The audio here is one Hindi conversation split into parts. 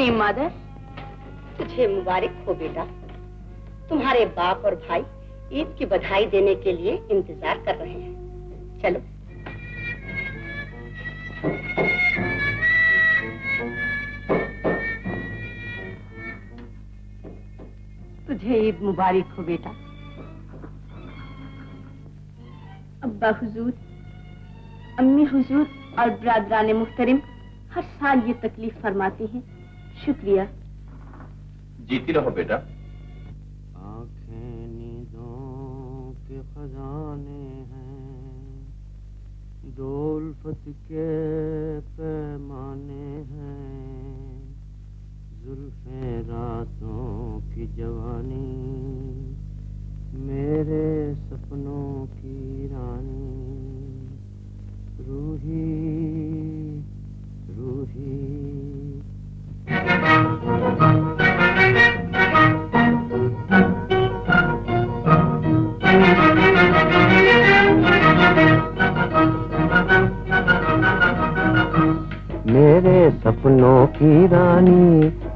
मादर, तुझे मुबारक हो बेटा। तुम्हारे बाप और भाई ईद की बधाई देने के लिए इंतजार कर रहे हैं। चलो। तुझे ईद मुबारक हो बेटा। अब्बा हुजूर, अम्मी हुजूर और ब्रादरान मुहतरम हर साल ये तकलीफ फरमाती हैं। शुक्रिया। जीती रहो बेटा। आंखें नींदों के खजाने हैं, दो उल्फत के पैमाने हैं, जुल्फे रातों की जवानी, मेरे सपनों की रानी, रूही रूही। मेरे सपनों की रानी,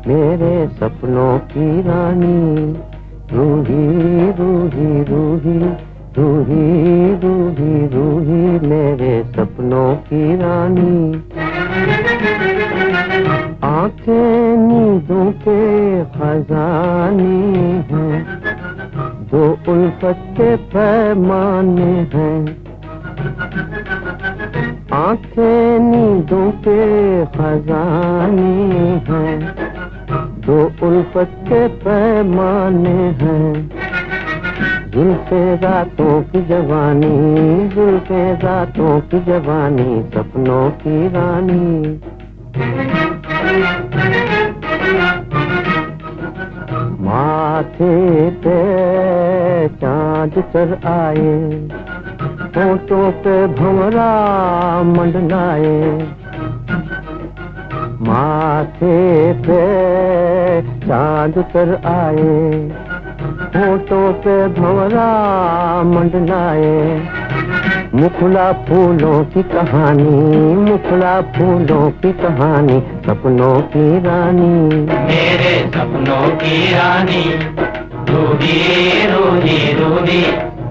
मेरे सपनों की रानी, रूही रूही रूही रूही रूही रूही, मेरे सपनों की रानी। आंखें नींदों के खजाने हैं, दो उल्फत के पैमाने हैं। आंखें नींदों के खजाने हैं, दो उल्फत के पैमाने हैं। जुल्फे रातों की जवानी, जुल्फे रातों की जवानी, सपनों की रानी। माथे पे चांद चढ़ आए, होठों पे भंवरा मंडलाए। माथे पे चांद चढ़ आए, होठों पे भंवरा मंडलाए। मुखला फूलों की कहानी, मुखला फूलों की कहानी, सपनों की रानी। मेरे सपनों की रानी, रूही रूही रूही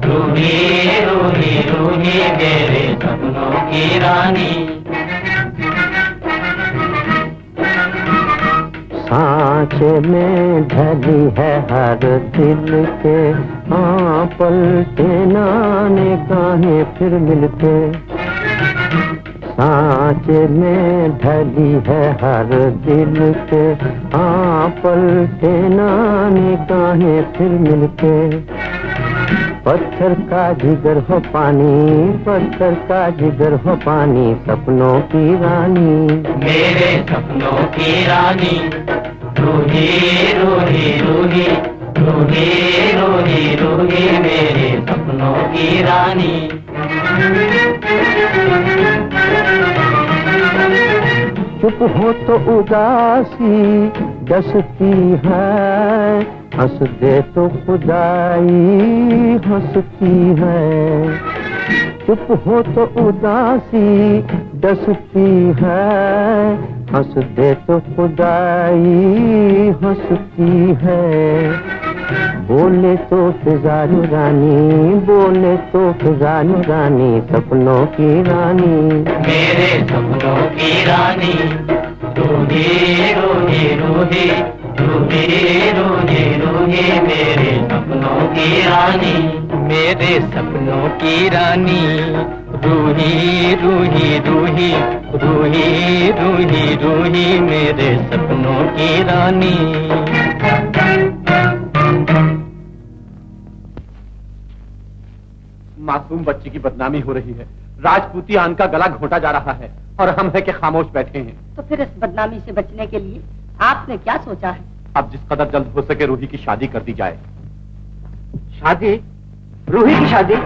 रूही रूही रूही, मेरे सपनों की रानी। सांचे में ढली है हर दिल के, हाँ पलटे ना निगाहें फिर मिलके। सांचे में ढली है हर दिल के, हाँ पलटे ना निगाहें फिर मिलके। पत्थर का जिगर हो पानी, पत्थर का जिगर हो पानी, सपनों की रानी। मेरे सपनों की रानी, रूही रूही रूही रूही रूही रूही, मेरे सपनों की रानी। चुप हो तो उदासी डसती है, हंस दे तो खुदाई हंसती है। चुप हो तो उदासी डसती है, हंस दे तो खुदाई हंसती है। बोले तो फिजा रानी, बोले तो फिजा रानी, सपनों की रानी। मेरे सपनों की रानी, रूही रूही रूही रूही रूही रूही, मेरे सपनों की रानी। मेरे सपनों की रानी, रूही रूही रूही रूही रूही रूही, मेरे सपनों की रानी। मासूम बच्ची की बदनामी हो रही है, राजपूतियान का गला घोटा जा रहा है और हम है कि खामोश बैठे हैं। तो फिर इस बदनामी से बचने के लिए आपने क्या सोचा है? अब जिस कदर जल्द हो सके रूही की शादी कर दी जाए। शादी? रूही की शादी?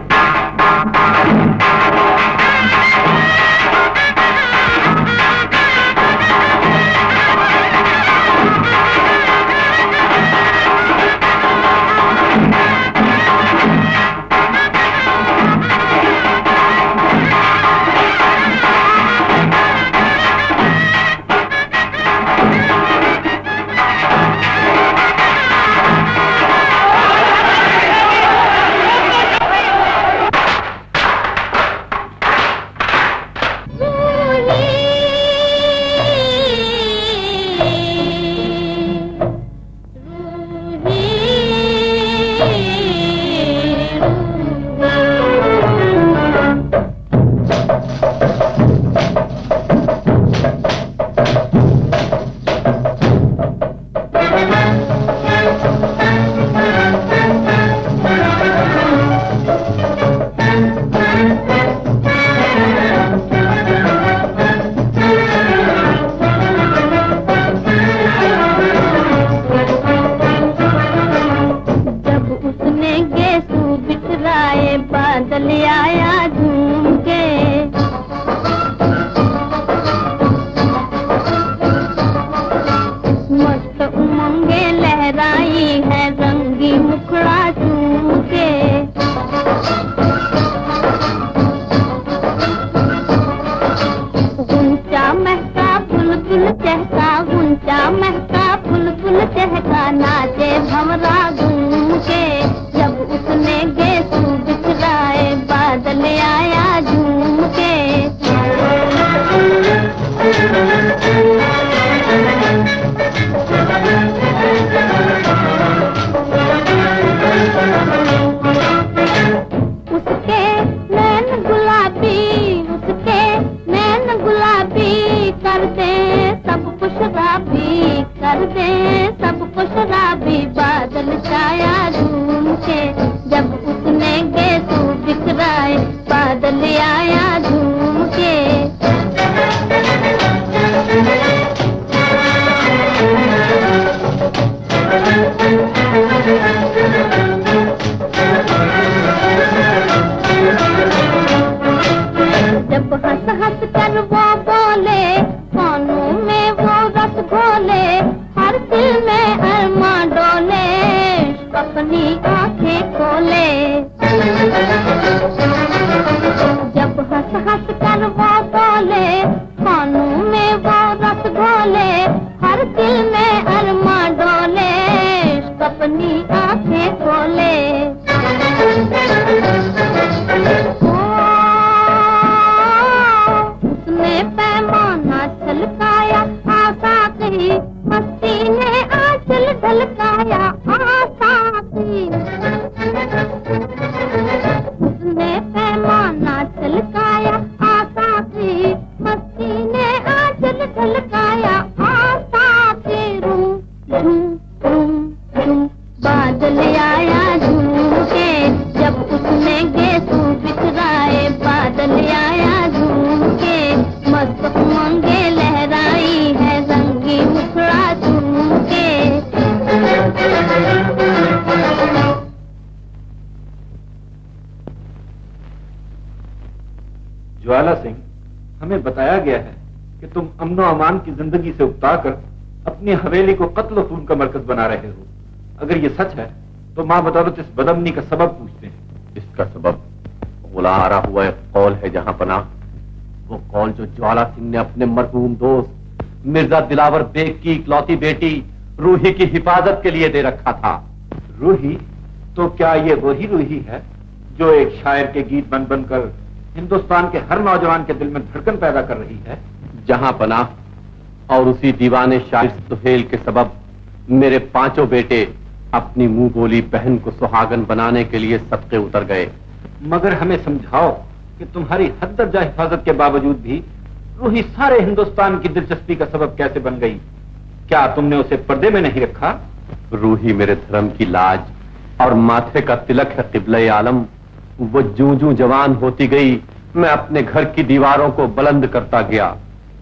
ज्वाला सिंह, हमें बताया गया है कि तुम अमनो अमान की जिंदगी से उकताकर अपनी हवेली को कत्ल खून का मरकज बना रहे हो। अगर ये सच है तो मां बदौलत इस बदअमनी का सबब पूछते हैं। इसका सबब गुलारा हुआ एक कौल है जहां पना, वो कौल जो ज्वाला सिंह ने अपने मरहूम दोस्त मिर्जा दिलावर बेग की इकलौती बेटी रूही की हिफाजत के लिए दे रखा था। रूही? तो क्या ये वही रूही है जो एक शायर के गीत बन बनकर हिंदुस्तान के हर नौजवान के दिल में धड़कन पैदा कर रही है? जहां पनाह और उसी दीवाने शायर सुहेल के सबब मेरे पांचों बेटे अपनी मुंह बोली बहन को सुहागन बनाने के लिए सदके उतर गए। मगर हमें समझाओ कि तुम्हारी हद दर्जा हिफाजत के बावजूद भी रूही सारे हिंदुस्तान की दिलचस्पी का सबब कैसे बन गई? क्या तुमने उसे पर्दे में नहीं रखा? रूही मेरे धर्म की लाज और माथे का तिलक है, क़िबला-ए-आलम। वो जूं जूं जवान होती गई, मैं अपने घर की दीवारों को बुलंद करता गया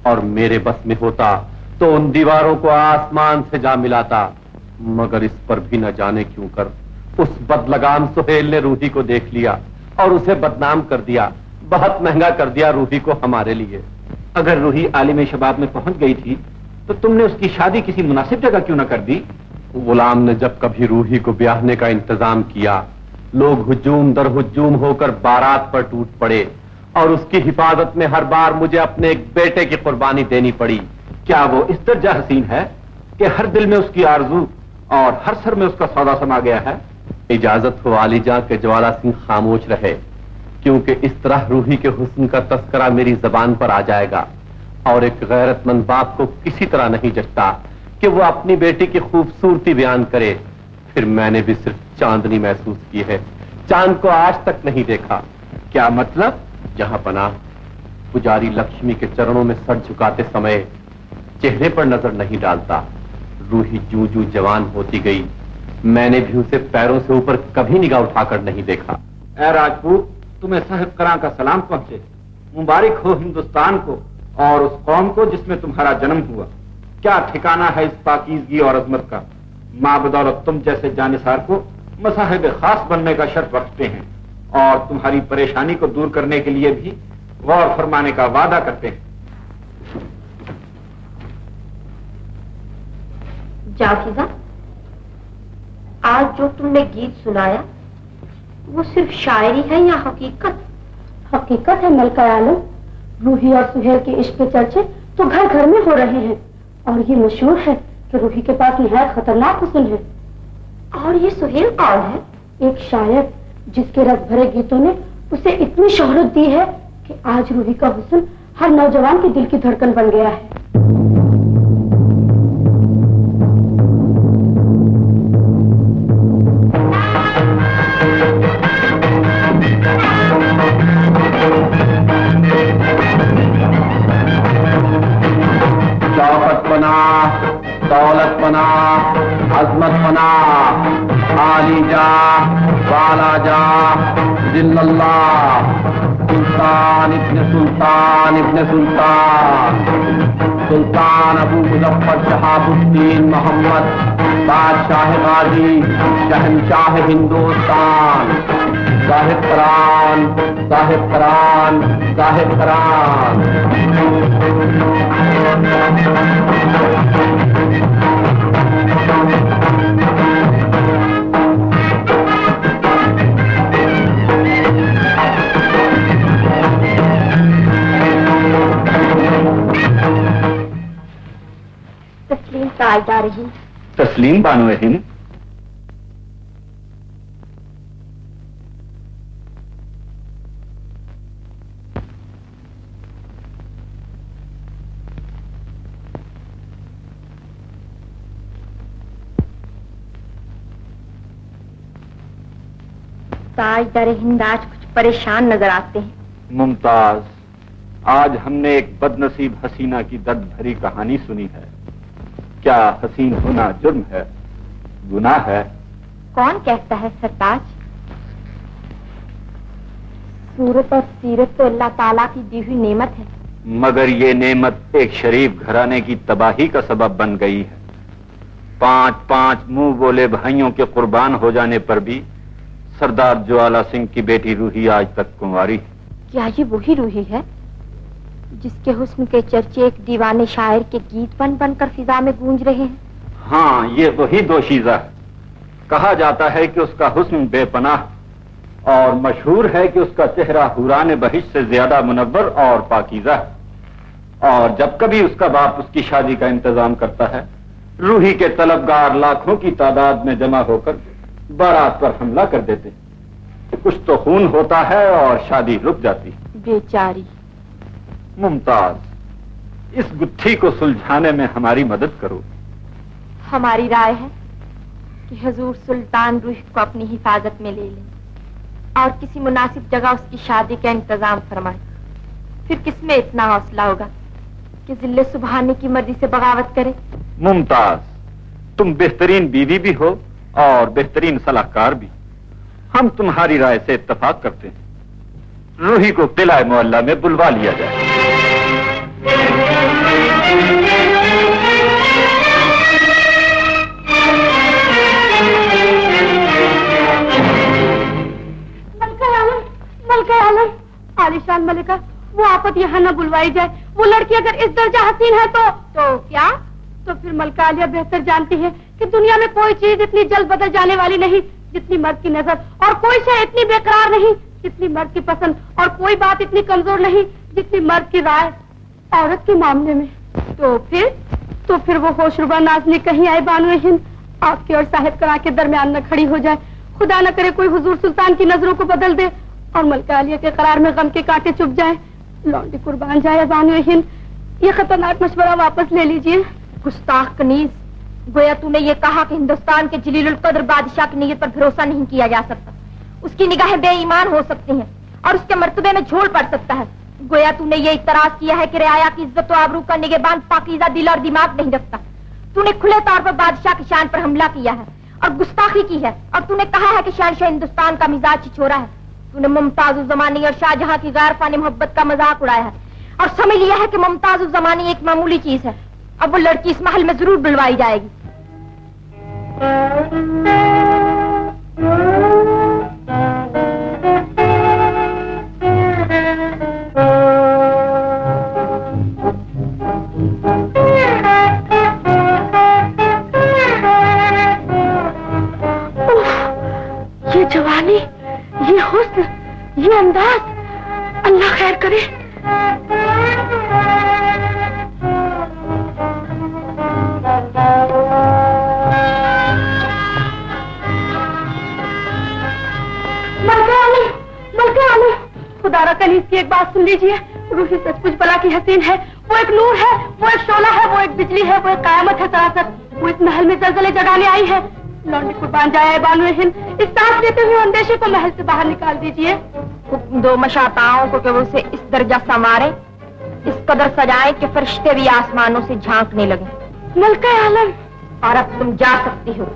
और मेरे बस में होता तो उन दीवारों को आसमान से जा मिलाता। मगर इस पर भी न जाने क्यों कर उस बदलगाम सुहेल ने रूही को देख लिया और उसे बदनाम कर दिया, बहुत महंगा कर दिया रूही को हमारे लिए। अगर रूही आलिम शबाब में पहुंच गई थी तो तुमने उसकी शादी किसी मुनासिब जगह क्यों न कर दी? गुलाम ने जब कभी रूही को ब्याहने का इंतजाम किया, लोग हुजूम दर हुजूम होकर बारात पर टूट पड़े और उसकी हिफाजत में हर बार मुझे अपने एक बेटे की कुर्बानी देनी पड़ी। क्या वो इस दर्जा हसीन है कि हर दिल में उसकी आरजू और हर सर में उसका सौदा समा गया है? इजाजत हो आलीजा के ज्वाला सिंह खामोश रहे, क्योंकि इस तरह रूही के हुस्न का तस्करा मेरी जबान पर आ जाएगा और एक गैरतमंद बाप को किसी तरह नहीं जचता कि वो अपनी बेटी की खूबसूरती बयान करे। फिर मैंने भी सिर्फ चांदनी महसूस की है, चांद को आज तक नहीं देखा। क्या मतलब? जहां पनाह पुजारी लक्ष्मी के चरणों में सर झुकाते समय चेहरे पर नजर नहीं डालता। रूही जूं जूं जवान होती गई, मैंने भी उसे पैरों से ऊपर कभी निगाह उठाकर नहीं देखा। ऐ राजपूत, तुम्हें साहिब करा का सलाम पहुंचे। मुबारक हो हिंदुस्तान को और उस कौम को जिसमें तुम्हारा जन्म हुआ। क्या ठिकाना है इस पाकीज़गी और अजमत का। माँ बदौलत तुम जैसे जानिसार को मसाहिब खास बनने का शर्त बख्शते हैं और तुम्हारी परेशानी को दूर करने के लिए भी गौर फरमाने का वादा करते हैं। जाफिजा, आज जो तुमने गीत सुनाया वो सिर्फ शायरी है या हकीकत? हकीकत है मलका आलम। रूही और सुहेल के इश्क के चर्चे तो घर घर में हो रहे हैं और ये मशहूर है कि रूही के पास निहायत खतरनाक हुस्न है। और ये सुहेल कौन है? एक शायर जिसके रस भरे गीतों ने उसे इतनी शोहरत दी है कि आज रूही का हुस्न हर नौजवान के दिल की धड़कन बन गया है। दौलत पना, अजमत पना, आलीजा, वालाजा, जिल्लल्लाह, सुल्तान इब्न सुल्तान इब्न सुल्तान, सुल्तान अबू मुजफ्फर शहाबुद्दीन मोहम्मद, बादशाह गाजी, शहंशाह हिंदुस्तान, साहिब करान, साहिब करान, साहिब करान। तस्लीम ताजदार हिंद। तस्लीम बानो हिंद। ताजदार हिंद आज कुछ परेशान नजर आते हैं। मुमताज, आज हमने एक बदनसीब हसीना की दर्द भरी कहानी सुनी है। क्या हसीन होना जुर्म है, गुनाह है? कौन कहता है सरताज? सूरत और सीरत तो अल्लाह ताला की दी हुई नेमत है, मगर ये नेमत एक शरीफ घराने की तबाही का सबब बन गई है। 5-5 मुंह बोले भाइयों के कुर्बान हो जाने पर भी सरदार ज्वाला सिंह की बेटी रूही आज तक कुंवारी है। क्या ये वही रूही है जिसके हुस्न के चर्चे एक दीवाने शायर के गीत बन बनकर फिजा में गूंज रहे हैं? हाँ, ये वही दोशीज़ा है। कहा जाता है कि उसका हुस्न बेपनाह और मशहूर है कि उसका चेहरा हुरान बहिश्त से ज्यादा मुनव्वर और पाकीज़ा है। और जब कभी उसका बाप उसकी शादी का इंतजाम करता है, रूही के तलबगार लाखों की तादाद में जमा होकर बारात पर हमला कर देते हैं। कुछ तो खून होता है और शादी रुक जाती है। बेचारी। मुमताज, इस गुत्थी को सुलझाने में हमारी मदद करो। हमारी राय है कि हुजूर सुल्तान रूही को अपनी हिफाजत में ले लें और किसी मुनासिब जगह उसकी शादी का इंतजाम फरमाएं। फिर किसमें इतना हौसला होगा कि जिल्ले सुबहानी की मर्जी से बगावत करे? मुमताज, तुम बेहतरीन बीवी भी हो और बेहतरीन सलाहकार भी। हम तुम्हारी राय से इत्तेफाक करते हैं, रूही को किला मोहल्ला में बुलवा लिया जाए। मलका आलम, आलिशान मलिका, वो आफत यहाँ न बुलवाई जाए। वो लड़की अगर इस दर्जा हसीन है तो क्या? तो फिर मलका आलिया बेहतर जानती है कि दुनिया में कोई चीज इतनी जल्द बदल जाने वाली नहीं जितनी मर्द की नजर, और कोई शय इतनी बेकरार नहीं जितनी मर्द की पसंद, और कोई बात इतनी कमजोर नहीं जितनी मर्द की राय औरत के मामले में। तो फिर वो होशरुबा नाज़नी कहीं आए बानो हिंद आपके और साहिब करा के दरमियान न खड़ी हो जाए। खुदा न करे कोई हुजूर सुल्तान की नजरों को बदल दे और मलका आलिया के करार में गम के कांटे चुभ जाए, लौंडी कुर्बान जाए बानो हिंद। ये खतरनाक मशवरा वापस ले लीजिए। गुस्ताख कनीज, गोया तूने ये कहा कि हिंदुस्तान के जलीलुल कद्र बादशाह की नीयत पर भरोसा नहीं किया जा सकता। उसकी निगाहें बेईमान हो सकती हैं और उसके मर्तबे में झोल पड़ सकता है। गोया तूने ये इतराज किया है कि रियाया की इज्जत व आबरू का निगहबान पाकीज़ा दिल और दिमाग नहीं रखता। तूने खुले तौर पर बादशाह की शान पर हमला किया है और गुस्ताखी की है, और तूने कहा है कि शहंशाह हिंदुस्तान का मिजाज छिछोरा है। तूने मुमताज उज़ ज़मानी और शाहजहां की गैर फानी मोहब्बत का मजाक उड़ाया है और समझ लिया है कि मुमताज उज़ ज़मानी एक मामूली चीज है। अब वो लड़की इस महल में जरूर बुलवाई जाएगी। ये जवानी, ये हुस्न, ये अंदाज, अल्लाह खैर करे। खुदारा कनीज की एक बात सुन लीजिए, रूही सचमुच बला की हसीन है। वो एक नूर है, वो एक शोला है, वो एक बिजली है, वो एक कयामत है सरासर। वो इस महल में जलजले जगाने आई है। लौंडी कुर्बान जाए बानो हिंद, इस सांस लेते हुए अंदेशे को महल से बाहर निकाल दीजिए। हुक्म दो मशाताओं को कि वो उसे इस दर्जा संवारे, इस कदर सजाए कि फरिश्ते भी आसमानों से झांकने लगे। मलका आलम, और अब तुम जा सकती हो।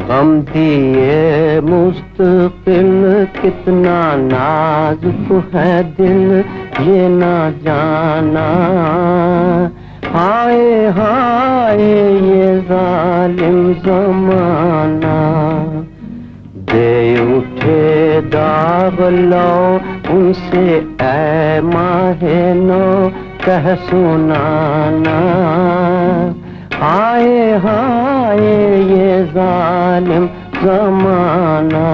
गम दिए मुस्तकिल कितना नाजुक है दिल ये ना जाना। हाय हाय ये जालिम ज़माना, दे उठे दाग लो उनसे ऐ माहे नो कह सुनाना। हाय हाय ये जालिम ज़माना।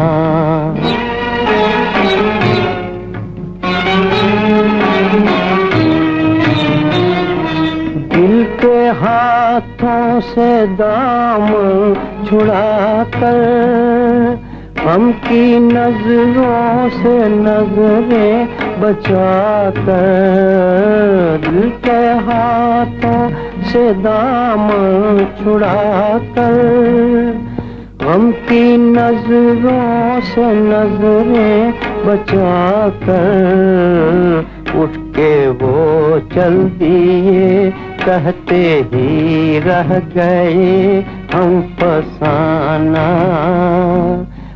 दिल के हाथों से दामन छुड़ा कर, हम की नजरों से नजरें बचा कर, दिल के हाथों से दामन छुड़ा कर, हम की नजरों से नजरें बचा कर, उठ के वो चल दिए कहते ही रह गए हम फसाना।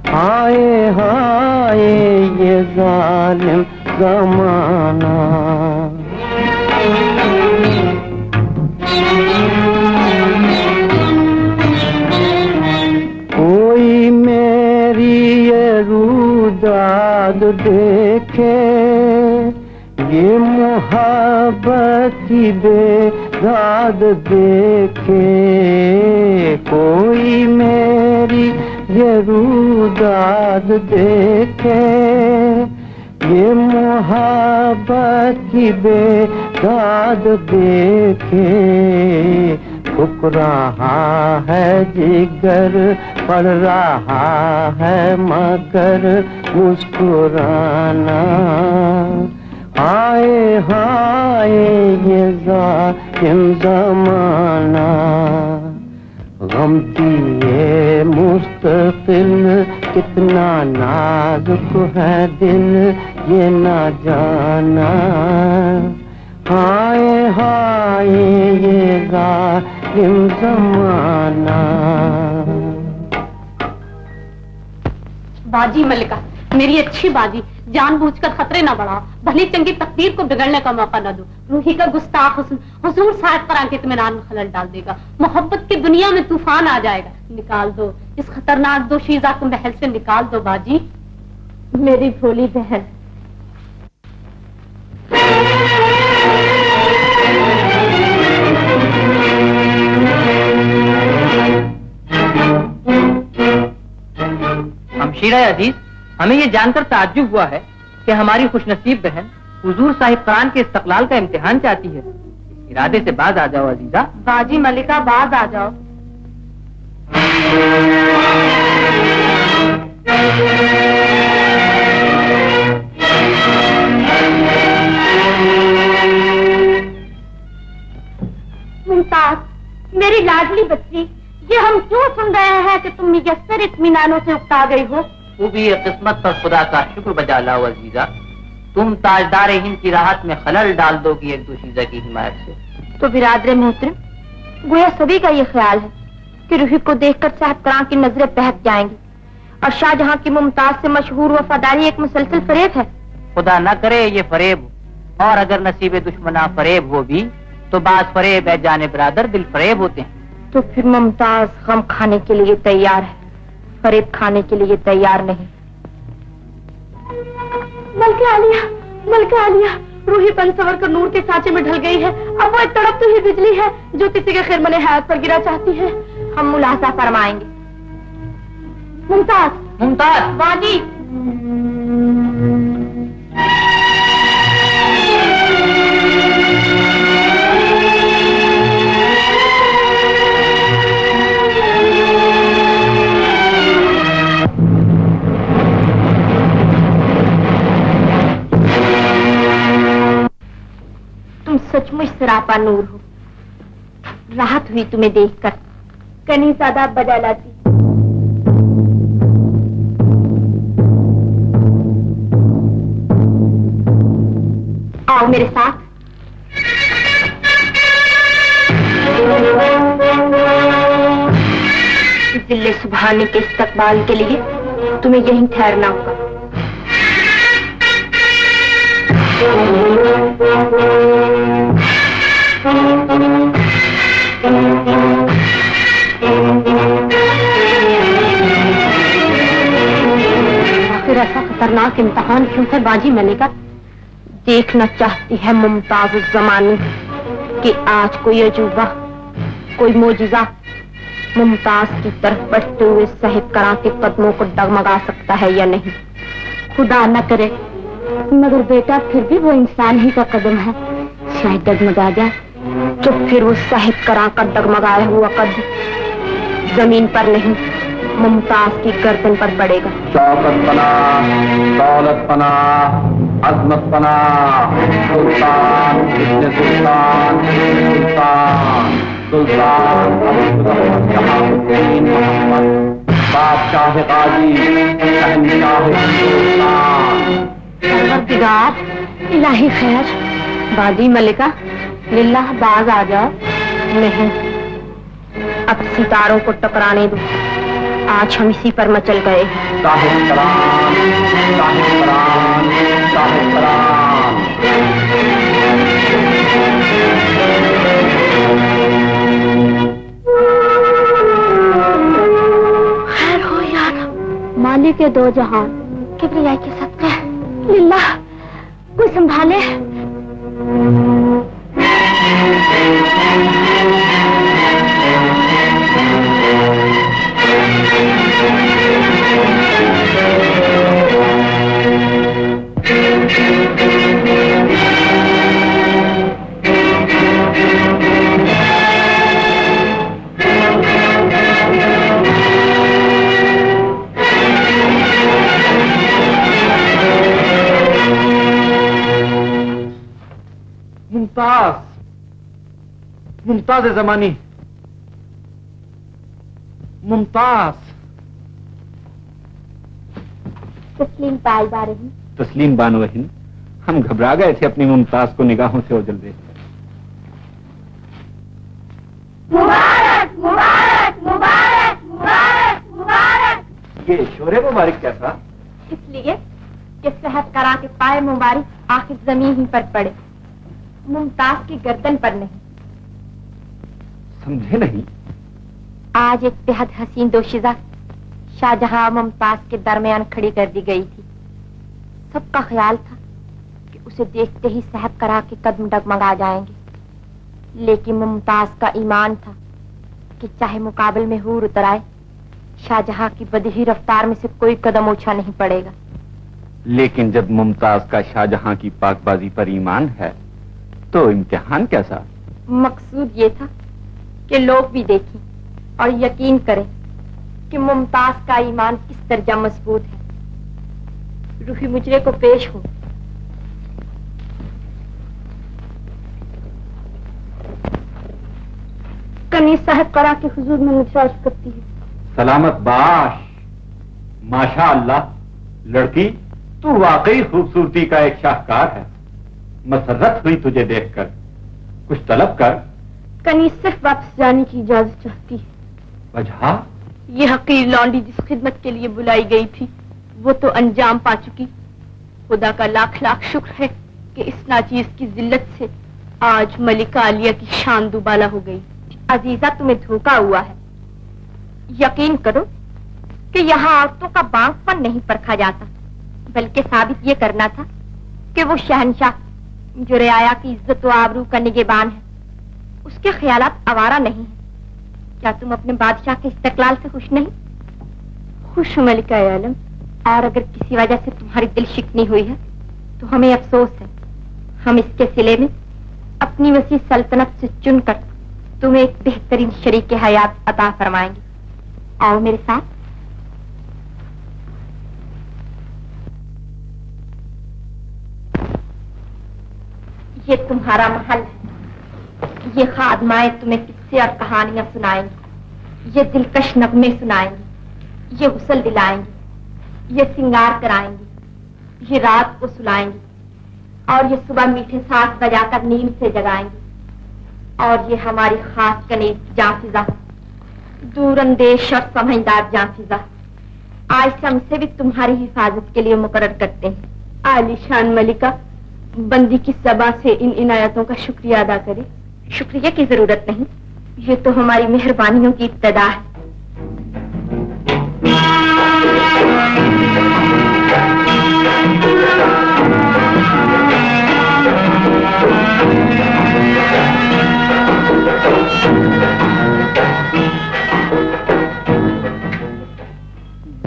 हाय हाय ये जालिम ज़माना। कोई मेरी ये रूदाद देखे, ये मोहब्बत की बेदाद देखे। कोई मेरी ये रूदाद देखे, ये मोहब्बत की बेदाद देखे। फुक रहा है जिगर, पड़ रहा है मगर मुस्कुराना। हाय हाय ये जालिम ज़माना, गम दिए मुस्तकिल, कितना नाजुक है दिल ये ना जाना। हाय हाय ये जालिम ज़माना। बाजी मल्लिका, मेरी अच्छी बाजी, जानबूझकर खतरे न बढ़ाओ, भली चंगी तकदीर को बिगड़ने का मौका न दो। रूही का गुस्ताख हुस्न हुजूर साहब पर आके इत्मीनान में खलल डाल देगा, मोहब्बत की दुनिया में तूफान आ जाएगा। निकाल दो इस खतरनाक दोशीज़ा को महल से, निकाल दो बाजी। मेरी भोली बहन। हमशीरा अजीज, हमें ये जानकर ताज्जुब हुआ है कि हमारी खुशनसीब बहन हुजूर साहिब कुरान के इस्तक़लाल का इम्तिहान चाहती है। इस इरादे से बाज आ जाओ अजीजा। बाजी मल्लिका, बाज आ जाओ। मुमताज, मेरी लाडली बच्ची, ये हम क्यों सुन रहे हैं कि तुम मुयस्सर इत्मीनानों से उकता गई हो? खूबी किस्मत पर खुदा का शुक्र बजा लाओ अजीजा, तुम ताजदार हिंद की राहत में खलल डाल दोगी एक दोशीज़ा की हिमायत से। तो बिरादर मोहतरम, गोया सभी का ये ख्याल है कि रूही को देखकर साहब करां की नजरें बहक जाएंगी और शाहजहां की मुमताज से मशहूर वफादारी एक मुसलसल फरेब है। खुदा न करे ये फरेब, और अगर नसीबे दुश्मना फरेब हो भी तो बाज फरेब है जाने बिरादर दिल फरेब होते हैं। तो फिर मुमताज गम खाने के लिए तैयार है, फरेब खाने के लिए तैयार नहीं। मलका आलिया, रूही पंसवर कर नूर के सांचे में ढल गई है। अब वो एक तड़पती हुई बिजली है जो किसी के खिरमने हयात पर गिरा चाहती है। हम मुलाजा फरमाएंगे। मुमताज, मुमताज, बाजी। सचमुच सरापा नूर हो, राहत हुई तुम्हें देखकर। कनी ज्यादा बजा लाती। आओ मेरे साथ। जिल्ले सुबहानी के इस्तकबाल के लिए तुम्हें यहीं ठहरना होगा। आखिर ऐसा खतरनाक इम्तिहान क्यों है बाजी मल्लिका? देखना चाहती है मुमताज उस जमाने कि आज कोई अजूबा, कोई मोजिजा मुमताज की तरफ बढ़ते हुए साहिब करां के कदमों को डगमगा सकता है या नहीं। खुदा न करे, मगर बेटा फिर भी वो इंसान ही का कदम है, शायद डगमगा जाए तो फिर वो साहिब करां का डगमगाया हुआ कदम जमीन पर नहीं मुमताज की गर्दन पर पड़ेगा। शौकत पना, दौलत पना, अजमत पना, सुल्तान इब्ने सुल्तान, सुल्तान सुल्तान जहांगीर मोहम्मद, बादशाह गाजी, शहंशाह हिंदुस्तान। परवरदिगार इलाही खैर। बाजी मल्लिका, लिल्लाह बाज आ जाओ। नहीं, अब सितारों को टकराने दो, आज हम इसी पर मचल गए। साहिब कराम, साहिब कराम, साहिब कराम। खैर हो यार, मालिक के दो जहान, किबरियाई के सदक़े। लिल्लाह, कोई संभाले। मुमताज, मुमताज जमानी, मुमताज। तस्लीम पाई बारही। तस्लीम बानो हिंद, हम घबरा गए थे अपनी मुमताज को निगाहों से ओझल देख। मुबारक मुबारक मुबारक मुबारक मुबारक। ये शोरे मुबारक कैसा? इसलिए कि सेहत करा के पाए मुबारक आखिर जमीन ही पर पड़े, मुमताज की गर्दन पर नहीं। समझे नहीं? आज एक बेहद हसीन दोशीजा शाहजहां मुमताज के दरमियान खड़ी कर दी गई थी। सबका ख्याल था कि उसे देखते ही सेहत करा के कदम डगमगा जाएंगे, लेकिन मुमताज का ईमान था कि चाहे मुकाबले में हूर उतर आए, शाहजहां की बदही रफ्तार में से कोई कदम ओछा नहीं पड़ेगा। लेकिन जब मुमताज का शाहजहां की पाकबाजी पर ईमान है तो इम्तिहान कैसा? मकसूद ये था कि लोग भी देखें और यकीन करें कि मुमताज का ईमान किस दर्जा मजबूत है। रूही मुजरे को पेश हूं। कनीज साहब करा के हुजूर में मुझे अर्ज करती है। सलामत बाश। माशा अल्लाह, लड़की तू वाकई खूबसूरती का एक शाहकार है। मसरत हुई तुझे देखकर। कुछ तलब कर। कनीज सिर्फ वापस जाने की इजाजत चाहती है। वजह? ये हकीर लौंडी जिस खिदमत के लिए बुलाई गई थी वो तो अंजाम पा चुकी। खुदा का लाख लाख शुक्र है कि इस नाचीज की जिल्लत से आज मलिका आलिया की शान दुबाला हो गई। अजीजा, तुम्हें धोखा हुआ है। यकीन करो कि यहाँ औरतों का बांकपन नहीं परखा जाता, बल्कि साबित ये करना था कि वो शहनशाह जो रियाया की इज्जत व आबरू का निगहबान है, उसके ख्यालात आवारा नहीं है। क्या तुम अपने बादशाह के इस्तकलाल से खुश नहीं? खुश हूं मलिका आलम, और अगर किसी वजह से तुम्हारी दिल शिकनी हुई है तो हमें अफसोस है। हम इसके सिले में अपनी वसी सल्तनत से चुनकर तुम्हें एक बेहतरीन शरीक हयात अता फरमाएंगे। आओ मेरे साथ। ये तुम्हारा महल है। ये खादमाएं तुम्हें किस्से और कहानियां सुनाएंगी, ये दिलकश नगमे सुनाएंगी, ये गुस्ल दिलाएंगी, ये सिंगार कराएंगी, ये रात को सुलाएंगी और ये सुबह मीठे सांस बजाकर नींद से जगाएंगी। और ये हमारी खास कनीज जाफिजा, दूर अंदेश और समझदार जाफिजा, आज से हमसे भी तुम्हारी हिफाजत के लिए मुकर्रर करते हैं। आलीशान मलिका, बंदी की सबा से इन इनायतों का शुक्रिया अदा करे। शुक्रिया की जरूरत नहीं, ये तो हमारी मेहरबानियों की इब्तिदा है।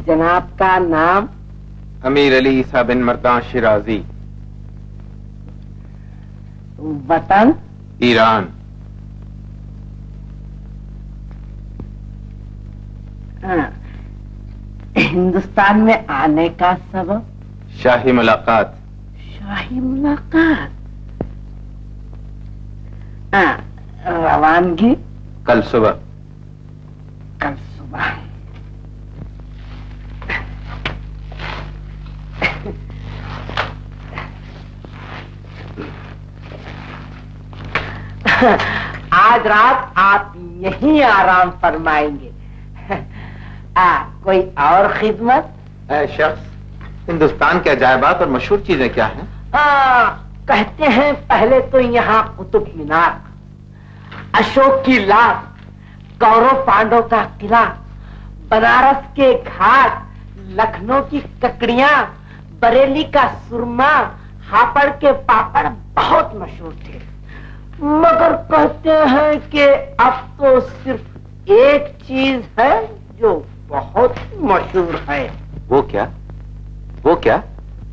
जनाब का नाम? अमीर अली ईसा बिन मर्दान शिराजी। वतन? ईरान। हिंदुस्तान में आने का सबब? शाही मुलाकात। शाही मुलाकात? रवानगी? कल सुबह। कल सुबह। आज रात आप यहीं आराम फरमाएंगे। कोई और खिदमत? शख्स, हिंदुस्तान के अजायबात और मशहूर चीजें क्या हैं? कहते हैं पहले तो यहाँ कुतुब मीनार, अशोक की लाश, कौरव पांडव का किला, बनारस के घाट, लखनऊ की ककड़ियां, बरेली का सुरमा, हापड़ के पापड़ बहुत मशहूर थे। मगर कहते हैं कि अब तो सिर्फ एक चीज है जो बहुत मशहूर है। वो क्या? वो क्या?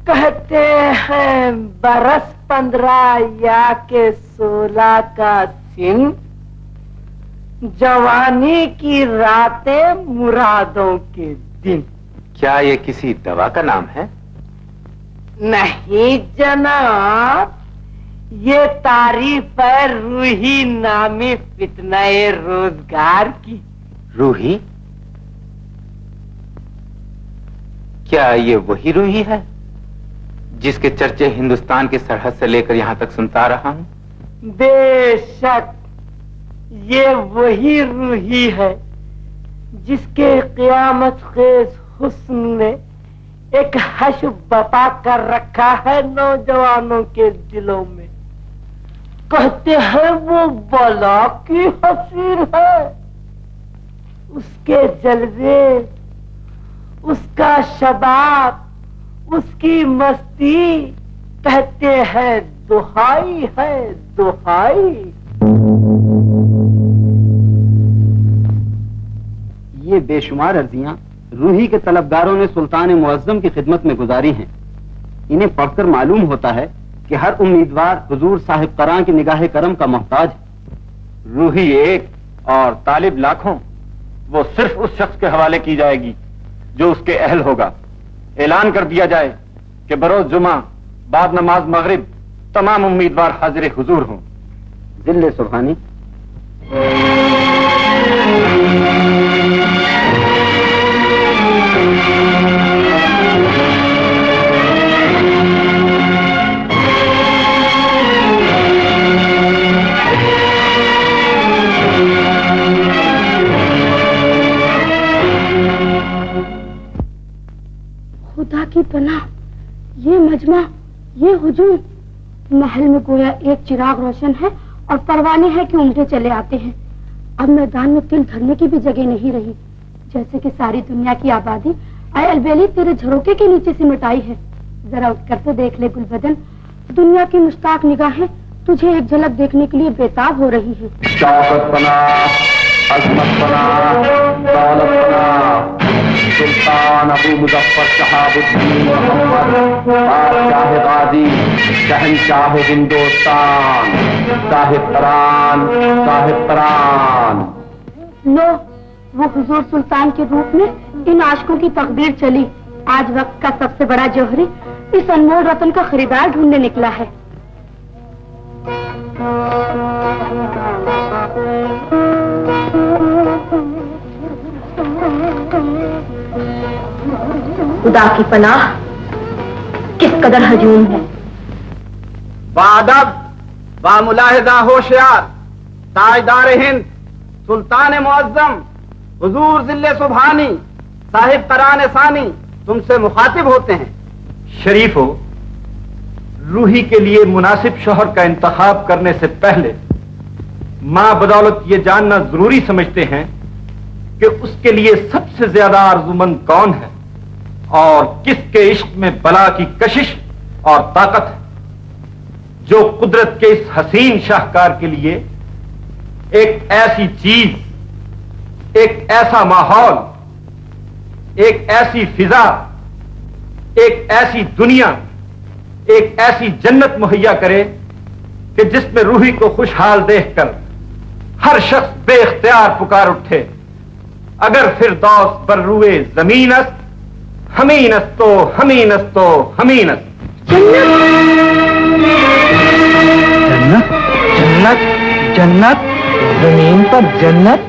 कहते हैं बरस 15 या के 16 का सिन, जवानी की रातें मुरादों के दिन। क्या ये किसी दवा का नाम है? नहीं जनाब, ये तारीफ है रूही नामी फितनाए रोजगार की। रूही? क्या ये वही रूही है जिसके चर्चे हिंदुस्तान की सरहद से लेकर यहां तक सुनता रहा हूं? बेशक ये वही रूही है जिसके क़यामत खेज़ हुस्न ने एक हश बपा कर रखा है नौजवानों के दिलों में। कहते हैं वो बला की हसीर है, उसके जलवे, उसका शबाब, उसकी मस्ती, कहते हैं दुहाई है दुहाई। ये बेशुमार अर्जियां रूही के तलबगारों ने सुल्तान मुअज्जम की खिदमत में गुजारी हैं। इन्हें पढ़कर मालूम होता है कि हर उम्मीदवार हुजूर साहिब क़रां की निगाह करम का मोहताज है। रूही एक और तालिब लाखों, वो सिर्फ उस शख्स के हवाले की जाएगी जो उसके अहल होगा। ऐलान कर दिया जाए कि बरोज जुमा बाद नमाज मगरिब तमाम उम्मीदवार हाजिर हुजूर हों। जिल्ले सुबहानी। खुदा की पनाह, ये मजमा, ये हुजूम। महल में गोया एक चिराग रोशन है और परवाने हैं कि उमटे चले आते हैं। अब मैदान में तिल धरने की भी जगह नहीं रही, जैसे कि सारी दुनिया की आबादी आए अलबेली तेरे झरोके के नीचे से मिटाई है। जरा उठकर तो देख ले गुलबदन, दुनिया की मुश्ताक निगाहें तुझे एक झलक देखने के लिए बेताब हो रही है। शौकत पनाह, अजमत पनाह, दौलत पनाह, सुल्तान अबू मुजफ्फर शहाबुद्दीन मोहम्मद बादशाह गाजी शहंशाह हिंदुस्तान साहिब क़रान। लो, वो हुजूर सुल्तान के रूप में इन आशिकों की तकदीर चली। आज वक्त का सबसे बड़ा जौहरी इस अनमोल रतन का खरीदार ढूंढने निकला है। खुदा की पनाह, किस कदर हजूम है। बादब, बामुलाहिदा होशियार, ताजदार हिंद, सुल्तान मुअज्जम, हुजूर जिल्ले सुबहानी, साहिब क़रान सानी तुमसे मुखातिब होते हैं। शरीफो, रूही के लिए मुनासिब शौहर का इंतखाब करने से पहले मां बदौलत ये जानना जरूरी समझते हैं कि उसके लिए सबसे ज्यादा आरजुमंद कौन है और किसके इश्क में बला की कशिश और ताकत है, जो कुदरत के इस हसीन शाहकार के लिए एक ऐसी चीज, एक ऐसा माहौल, एक ऐसी फिजा, एक ऐसी दुनिया, एक ऐसी जन्नत मुहैया करे कि जिसमें रूही को खुशहाल देखकर हर शख्स बेख्तियार पुकार उठे, अगर फिरदौस बर्रुए जमीनस हमीनस तो हमीनस तो हमीनस। जन्नत जन्नत जन्नत, जमीन पर जन्नत,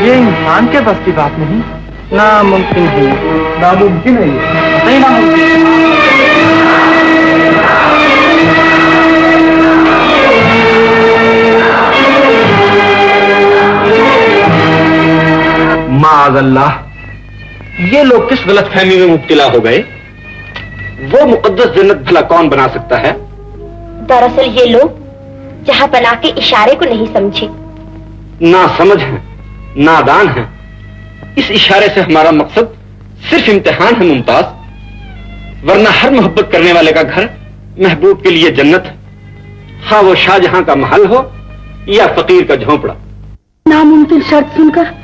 ये इंसान के बस की बात नहीं। नामुमकिन है, नामुमकिन है, नहीं नामुमकिन। माअज़ल्लाह, ये लोग किस गलतफहमी में मुब्तला हो गए? वो मुकद्दस जन्नत भला कौन बना सकता है? दरअसल ये लोग जहां बना के इशारे को नहीं समझे, ना समझ है, नादान है। इस इशारे से हमारा मकसद सिर्फ इम्तिहान है मुमताज, वरना हर मोहब्बत करने वाले का घर महबूब के लिए जन्नत है, हाँ वो शाहजहां का महल हो या फकीर का झोंपड़ा। नामुमकिन शर्त सुनकर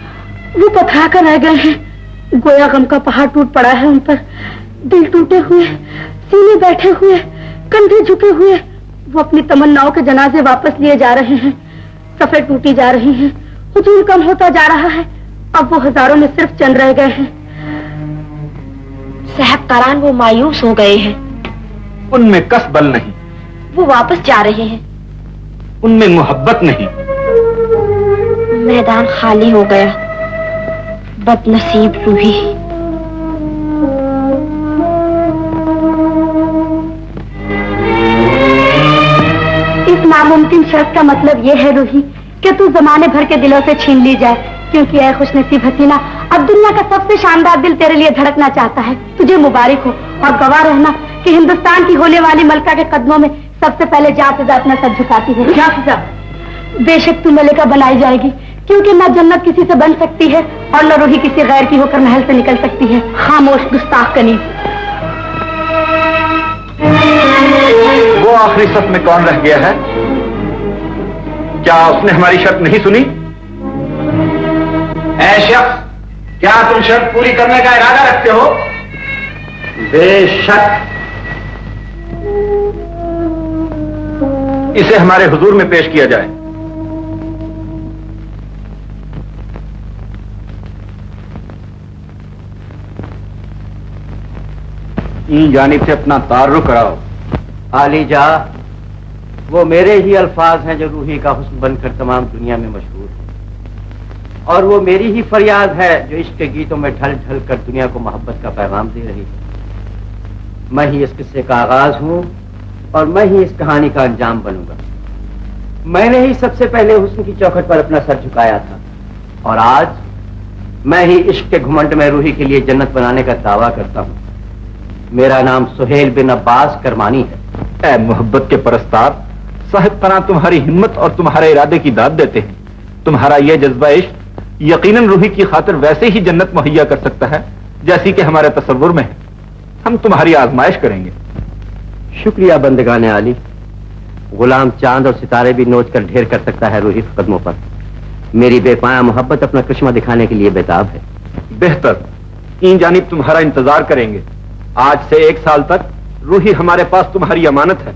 वो पथरा कर रह गए हैं। गोया गम का पहाड़ टूट पड़ा है उन पर। दिल टूटे हुए, सीने बैठे हुए, कंधे झुके हुए वो अपनी तमन्नाओं के जनाजे वापस लिए जा रहे हैं। सफर टूटी जा रही है, हुजूम कम होता जा रहा है। अब वो हजारों में सिर्फ चंद रह गए हैं। साहब क़रान वो मायूस हो गए हैं। उनमें कस बल नहीं। वो वापस जा रहे हैं। उनमें मोहब्बत नहीं। मैदान खाली हो गया, बदनसीब रूही। इस नामुमकिन शर्त का मतलब ये है रूही कि तू जमाने भर के दिलों से छीन ली जाए, क्योंकि ऐ खुशनसीब हसीना, अब दुनिया का सबसे शानदार दिल तेरे लिए धड़कना चाहता है। तुझे मुबारक हो और गवाह रहना कि हिंदुस्तान की होने वाली मलका के कदमों में सबसे पहले जाफिजा अपना सर झुकाती है। जाफिजा, बेशक तू मलिका बनाई जाएगी, क्योंकि न जन्नत किसी से बन सकती है और न रूही किसी गैर की होकर महल से निकल सकती है। खामोश गुस्ताख कनीज। वो आखिरी सफ में कौन रह गया है? क्या उसने हमारी शर्त नहीं सुनी? ऐ शख्स, क्या तुम शर्त पूरी करने का इरादा रखते हो? बेशक। इसे हमारे हुजूर में पेश किया जाए। जानिब से अपना तारुफ कराओ। आली जा, वो मेरे ही अल्फाज हैं जो रूही का हुस्न बनकर तमाम दुनिया में मशहूर है, और वो मेरी ही फरियाद है जो इश्क के गीतों में ढल ढल कर दुनिया को मोहब्बत का पैगाम दे रही है। मैं ही इस किस्से का आगाज हूं और मैं ही इस कहानी का अंजाम बनूंगा। मैंने ही सबसे पहले हुस्न की चौखट पर अपना सर झुकाया था, और आज मैं ही इश्क के घुमंड में रूही के लिए जन्नत बनाने का दावा करता हूं। मेरा नाम सुहेल बिन अब्बास करमानी है। ऐ मोहब्बत के परस्तार, साहिब पनाह तुम्हारी हिम्मत और तुम्हारे इरादे की दाद देते हैं। तुम्हारा यह जज्बा इश्क यकीनन रूही की खातिर वैसे ही जन्नत मुहैया कर सकता है जैसी कि हमारे तसव्वुर में है। हम तुम्हारी आजमाइश करेंगे। शुक्रिया बंदगाने आली। गुलाम चांद और सितारे भी नोच कर ढेर कर सकता है रूही के कदमों पर। मेरी बेपाया मोहब्बत अपना करिश्मा दिखाने के लिए बेताब है। बेहतर, इन जानिब तुम्हारा इंतजार करेंगे। आज से 1 साल तक रूही हमारे पास तुम्हारी अमानत है,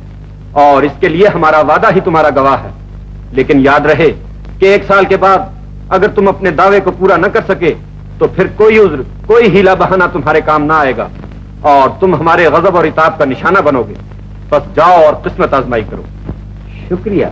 और इसके लिए हमारा वादा ही तुम्हारा गवाह है। लेकिन याद रहे कि 1 साल के बाद अगर तुम अपने दावे को पूरा न कर सके तो फिर कोई उज्र, कोई हीला बहाना तुम्हारे काम ना आएगा, और तुम हमारे गजब और इताब का निशाना बनोगे। बस जाओ और किस्मत आजमाई करो। शुक्रिया।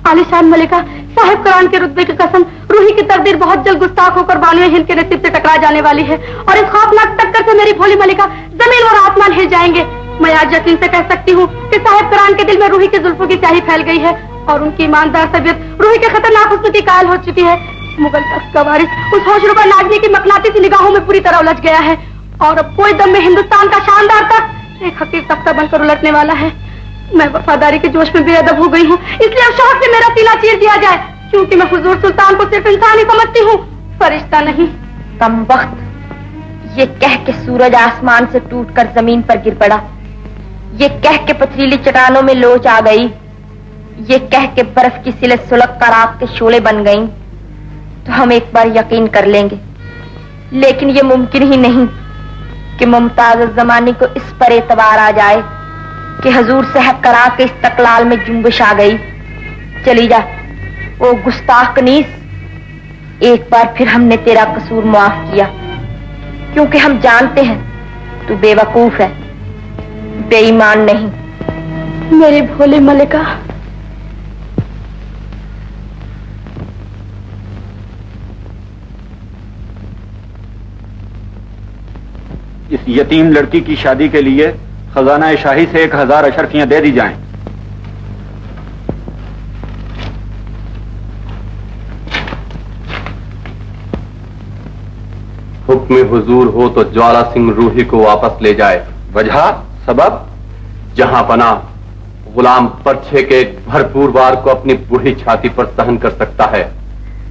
आलिशान मलिका, साहिब कुरान के रुतबे की कसम, रूही की तकदीर बहुत जल्द गुस्ताख होकर बानुए हिंद के नसीब से टकरा जाने वाली है, और इस खौफनाक टक्कर से मेरी भोली मलिका, जमीन और आसमान हिल जाएंगे। मैं आज यकीन से कह सकती हूँ कि साहिब कुरान के दिल में रूही की जुल्फों की स्याही फैल गई है, और उनकी ईमानदार तबीयत रूही के खतरनाक हुस्न की कायल हो चुकी है। मुगल तख्त का वारिस उस होशरुबा नाज़नी की मकनातीसी निगाहों में पूरी तरह उलझ गया है, और अब कोई दम में हिंदुस्तान का शानदार तख्त एक हकीर तख्ता बनकर उलटने वाला है। मैं वफादारी के जोश में बेअदब हो गई हूँ, इसलिए अब शौक से मेरा सीना चीर दिया जाए, क्योंकि मैं हुजूर सुल्तान को सिर्फ इंसान ही समझती हूँ, फरिश्ता नहीं। कमबख्त, ये कह के सूरज आसमान से टूटकर जमीन पर गिर पड़ा, ये कह के पथरीली चट्टानों में लोच आ गई, ये कह के बर्फ की सिले सुलग कर रात के शोले बन गईं, तो हम एक बार यकीन कर लेंगे। लेकिन ये मुमकिन ही नहीं कि मुमताज जमानी को इस पर एतबार आ जाए कि हजूर साहब करा के इस्तकलाल में जुम्बिश आ गई। चली जा ओ गुस्ताख कनीस, एक बार फिर हमने तेरा कसूर माफ किया, क्योंकि हम जानते हैं तू बेवकूफ है, बेईमान नहीं। मेरी भोली मलिका, इस यतीम लड़की की शादी के लिए खजाना शाही से 1000 अशरफियां दे दी जाएं। हुक्म हुजूर हो तो ज्वाला सिंह रूही को वापस ले जाए। वजह सबब? जहां पना गुलाम परछे के भरपूर वार को अपनी बूढ़ी छाती पर सहन कर सकता है,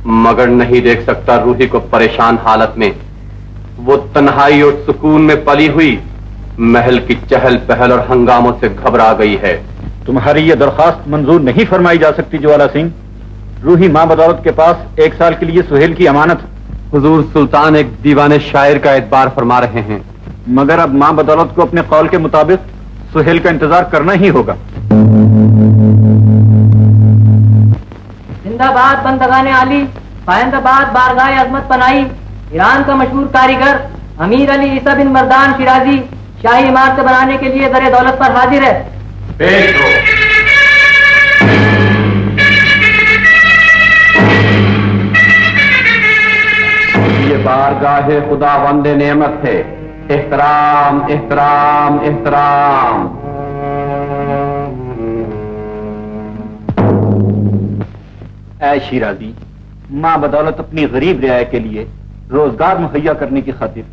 मगर नहीं देख सकता रूही को परेशान हालत में। वो तन्हाई और सुकून में पली हुई महल की चहल पहल और हंगामों से घबरा गई है। तुम्हारी ये दरखास्त मंजूर नहीं फरमाई जा सकती ज्वाला सिंह। रूही मां बदौलत के पास 1 साल के लिए सुहेल की अमानत है। हुजूर सुल्तान एक दीवाने शायर का एतबार फरमा रहे हैं, मगर अब मां बदौलत को अपने कौल के मुताबिक सुहेल का इंतजार करना ही होगा। जिंदाबाद बंदगाने आली, फैजाबाद बारगाह अजमत पनाही, ईरान का मशहूर कारीगर अमीर अली ईसा बिन मर्दान शिराजी शाही इमारत बनाने के लिए दर दौलत पर हाजिर है। पेश हो। ये बारगाहे खुदा वंदे नेमत है। एहतराम एहतराम एहतराम। ऐ शिराजी, माँ बदौलत अपनी गरीब रियाया के लिए रोजगार मुहैया करने की खातिर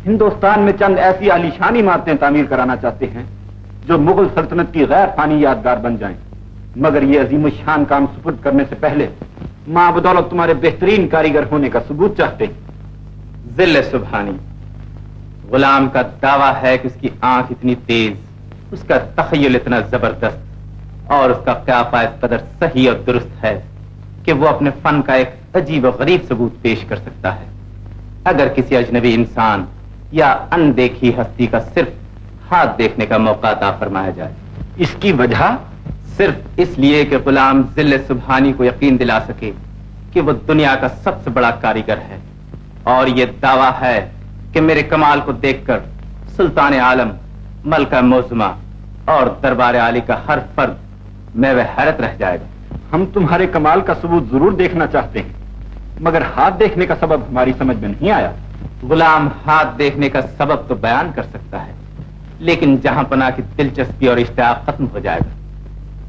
हिंदुस्तान में चंद ऐसी आलीशान इमारतें तामीर कराना चाहते हैं जो मुगल सल्तनत की गैर फानी यादगार बन जाएं। मगर ये अजीम शान काम सुपुर्द करने से पहले माँ बदौलत तुम्हारे बेहतरीन कारीगर होने का सबूत चाहते हैं। जिल्ले सुबहानी, गुलाम का दावा है कि उसकी आंख इतनी तेज, उसका तखय्युल इतना जबरदस्त और उसका क़याफ़ा इस कदर सही और दुरुस्त है कि वो अपने फन का एक अजीब और गरीब सबूत पेश कर सकता है। अगर किसी अजनबी इंसान या अनदेखी हस्ती का सिर्फ हाथ देखने का मौका अता फरमाया जाए, इसकी वजह सिर्फ इसलिए कि गुलाम जिल्ले सुबहानी को यकीन दिला सके कि वो दुनिया का सबसे बड़ा कारीगर है, और ये दावा है कि मेरे कमाल को देखकर सुल्तान आलम, मलका मौज़ुमा और दरबार आली का हर फर्द में वह हैरत रह जाएगा। हम तुम्हारे कमाल का सबूत जरूर देखना चाहते हैं, मगर हाथ देखने का सबब हमारी समझ में नहीं आया। गुलाम हाथ देखने का सबब तो बयान कर सकता है, लेकिन जहां पना की दिलचस्पी और इश्तियाक खत्म हो जाएगा।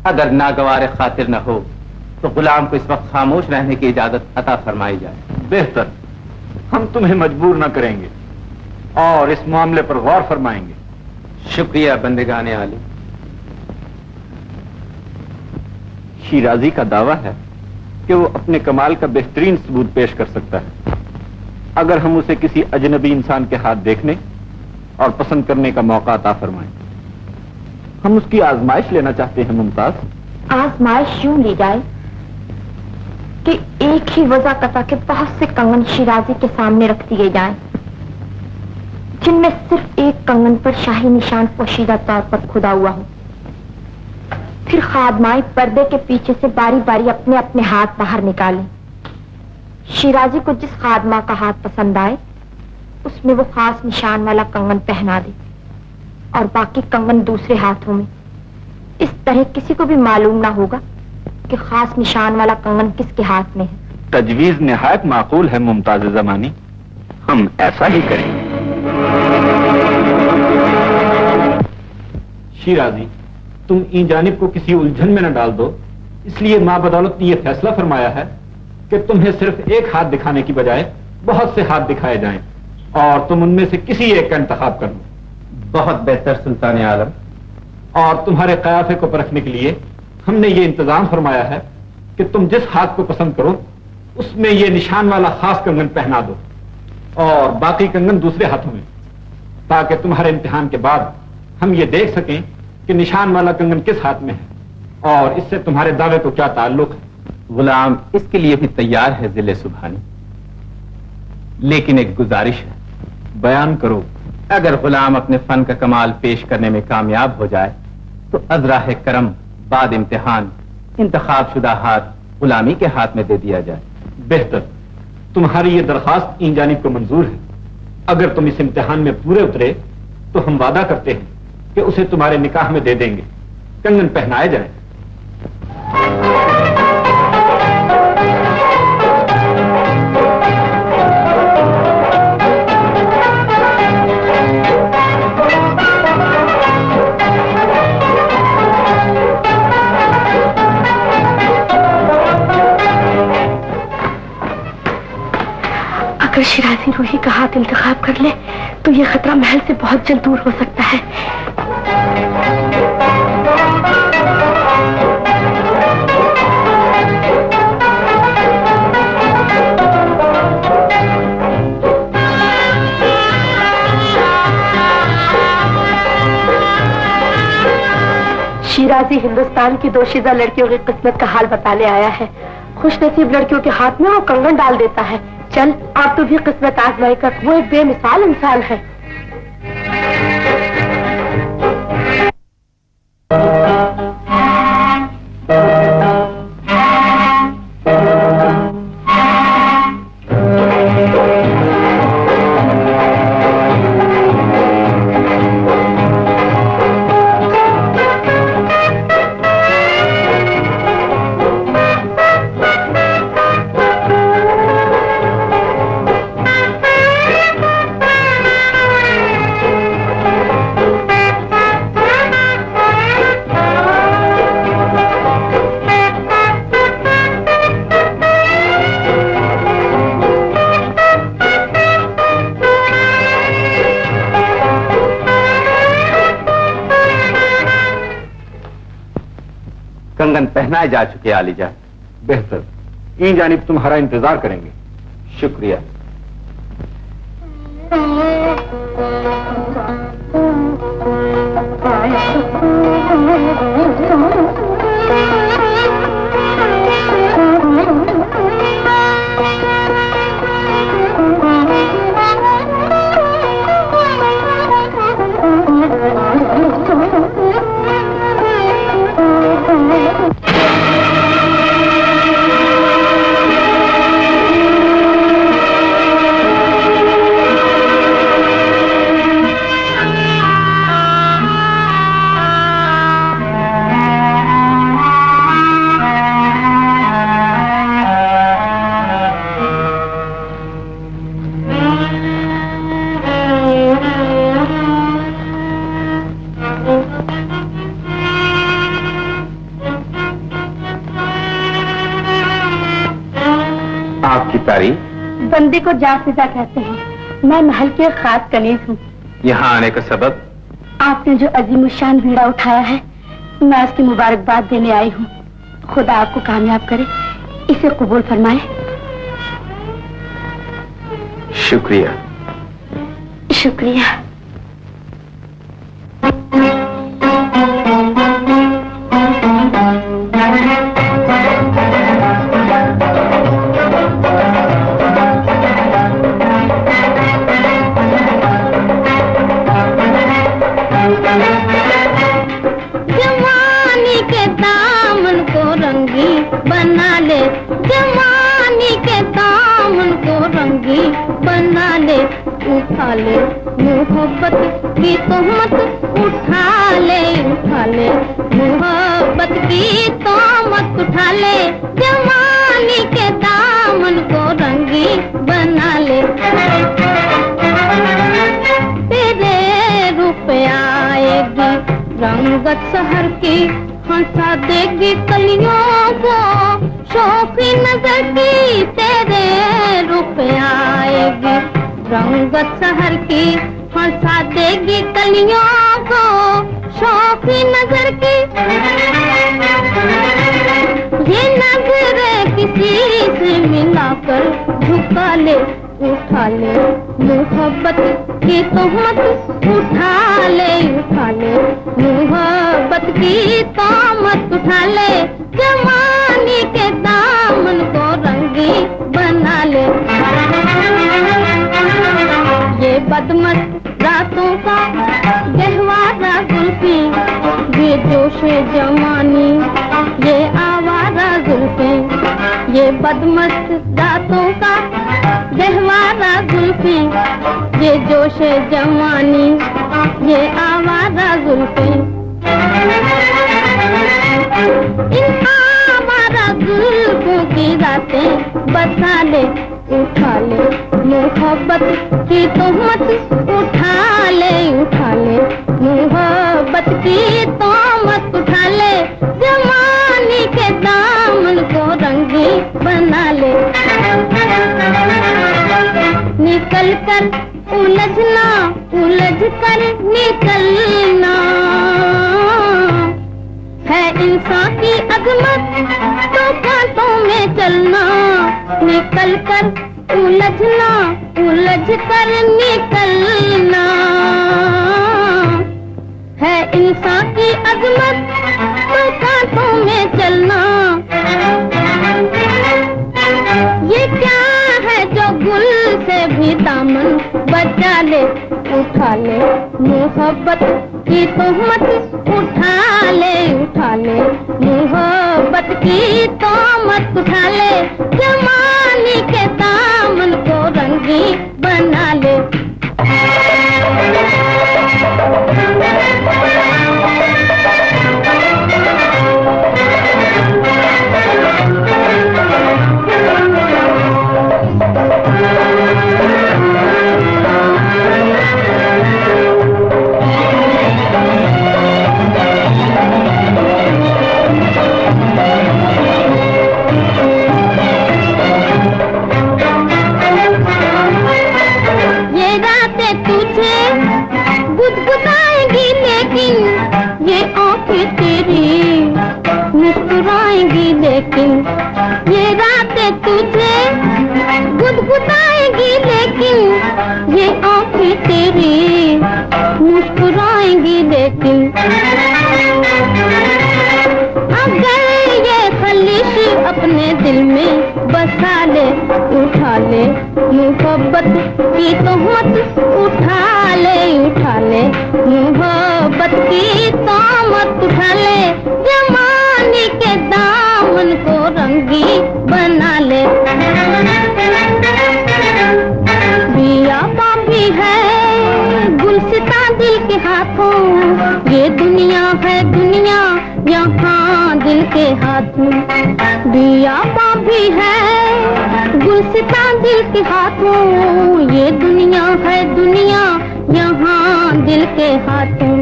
अगर नागवार खातिर न हो तो गुलाम को इस वक्त खामोश रहने की इजाजत अता फरमाई जाए। बेहतर, हम तुम्हें मजबूर न करेंगे और इस मामले पर गौर फरमाएंगे। शुक्रिया बंदेगाने आली। शिराजी का दावा है कि वो अपने कमाल का बेहतरीन सबूत पेश कर सकता है अगर हम उसे किसी अजनबी इंसान के हाथ देखने और पसंद करने का मौका अता फरमाएं। हम उसकी आजमाइश लेना चाहते हैं मुमताज। आजमाइश यूं ली जाए कि एक ही वज़ाकता के बहुत से कंगन शिराजी के सामने रख दिए जाएं, जिनमें सिर्फ एक कंगन पर शाही निशान पोशीदा तौर पर खुदा हुआ हो। फिर खादमाए पर्दे के पीछे से बारी बारी अपने अपने हाथ बाहर निकालें। शिराजी को जिस खादमा का हाथ पसंद आए उसमें वो खास निशान वाला कंगन पहना दे और बाकी कंगन दूसरे हाथों में। इस तरह किसी को भी मालूम ना होगा कि खास निशान वाला कंगन किसके हाथ में है। तजवीज निहायत माकूल है मुमताज जमानी, हम ऐसा ही करेंगे। शिराजी, तुम इन जानिब को किसी उलझन में न डाल दो, इसलिए माँ बदौलत ने यह फैसला फरमाया है कि तुम्हें सिर्फ एक हाथ दिखाने की बजाय बहुत से हाथ दिखाए जाएं और तुम उनमें से किसी एक का इंतखाब कर लो। बहुत बेहतर सुल्तान आलम। और तुम्हारे कयाफे को परखने के लिए हमने ये इंतजाम फरमाया है कि तुम जिस हाथ को पसंद करो उसमें ये निशान वाला खास कंगन पहना दो और बाकी कंगन दूसरे हाथों में, ताकि तुम्हारे इम्तिहान के बाद हम ये देख सकें कि निशान वाला कंगन किस हाथ में है और इससे तुम्हारे दावे को क्या ताल्लुक है। गुलाम इसके लिए भी तैयार है जिले सुबहानी, लेकिन एक गुजारिश है। बयान करो। अगर गुलाम अपने फन का कमाल पेश करने में कामयाब हो जाए तो अजराह करम बाद इम्तिहान इंतखाब शुदा हाथ गुलामी के हाथ में दे दिया जाए। बेहतर, तुम्हारी ये दरखास्त इन जानिब को मंजूर है। अगर तुम इस इम्तिहान में पूरे उतरे तो हम वादा करते हैं कि उसे तुम्हारे निकाह में दे देंगे, कंगन पहनाए जाए। अगर शिराजी रूही का हाथ इंतखाब कर ले तो ये खतरा महल से बहुत जल्द दूर हो सकता है। शिराजी हिंदुस्तान की दोशीदा लड़कियों की किस्मत का हाल बताने आया है। खुशनसीब लड़कियों के हाथ में वो कंगन डाल देता है। चल, आप तो भी किस्मत आजमाई कर, वो एक बेमिसाल इंसान है। कंगन पहनाए जा चुके आलीजा। बेहतर, इन जानिब तुम्हारा इंतजार करेंगे। शुक्रिया। आपकी तारीफ? बंदे को जाफिजा कहते हैं। मैं महल के खास कनीज हूँ। यहाँ आने का सबब? आपने जो अजीमुशान बीड़ा उठाया है, मैं उसकी मुबारकबाद देने आई हूँ। खुदा आपको कामयाब करे, इसे कबूल फरमाए। शुक्रिया। शुक्रिया। जवानी के दामन को रंगी बना ले, जवानी के दामन को रंगी बना ले, उठा ले मोहब्बत की तोहमत, उठा ले मोहब्बत की तोहमत, उठा ले जवानी के दामन को रंगी बना ले। तेरे रूप आएगी रंगत शहर की, हंसा देगी कलियों को शौकी नजर की। तेरे रूप आएगी रंगत शहर की, हंसा देगी कलियों को शौकी नजर की। ये नजर किसी से मिलाकर झुका ले, उठा ले मोहब्बत की तोहमत, उठा ले मोहब्बत की तोहमत, उठा ले जवानी के दामन को रंगी बना ले। ये बदमस्त रातों का गहवारा जुल्फी, ये जोश जवानी, ये आवारा जुल्फी, ये बदमस्त रातों का गहवारा जुल्फी, ये जोश जवानी, ये आवारा जुल्फी। इन आवारा जुल्फों की रातें बसा ले, उठा ले मोहब्बत की तोहमत, उठा ले मोहब्बत की तोहमत, उठा ले जवानी के दामन को रंगी बना ले। निकल कर उलझना, उलझ कर निकलना है इंसान की अजमत, तो कांटों में चलना। निकल कर उलझना, उलझ कर निकलना है इंसान की अजमत, तो कांटों में चलना। ये क्या है जो गुल से भी दामन बचा ले, उठा ले मोहब्बत की तोहमत, उठा ले मोहब्बत की तोहमत, उठा ले जवानी के दामन को रंगी बना ले। लेकिन ये रातें तुझे गुदगुदाएंगी, लेकिन ये आंखें तेरी मुस्कुराएंगी। लेकिन अगर ये खलिश अपने दिल में बसा ले, उठा ले मोहब्बत की तोहमत, उठा ले मोहब्बत की तोहमत, उठा ले जमाने के दामन को रंगी बना ले। बिया बाबी है गुलसिता दिल के हाथों, ये दुनिया है दुनिया यहाँ दिल के हाथों। बिया बाबी है गुलसिता दिल के हाथों, ये दुनिया है दुनिया यहाँ दिल के हाथों।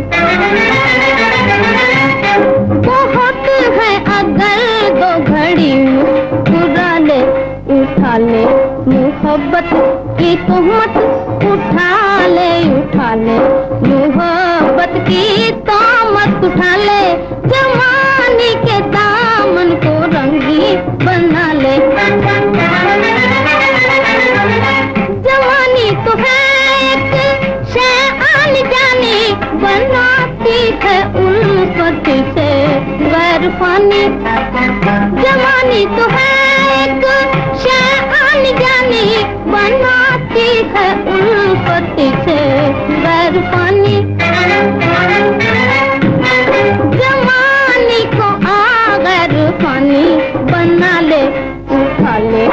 बहुत है अगर दो घड़ी मुस्कुरा ले, उठा ले मोहब्बत की तोहमत, उठा ले मोहब्बत की तोहमत, उठा ले जवानी के दामन को रंगी बना ले। जवानी तो है एक शैआन जानी, बनाती है उल्फत से गैर फानी। जवानी तो है एक शैआन जानी, बनाती है उल्फत से गैर फानी। जवानी को आगर फानी बना ले, उठा ले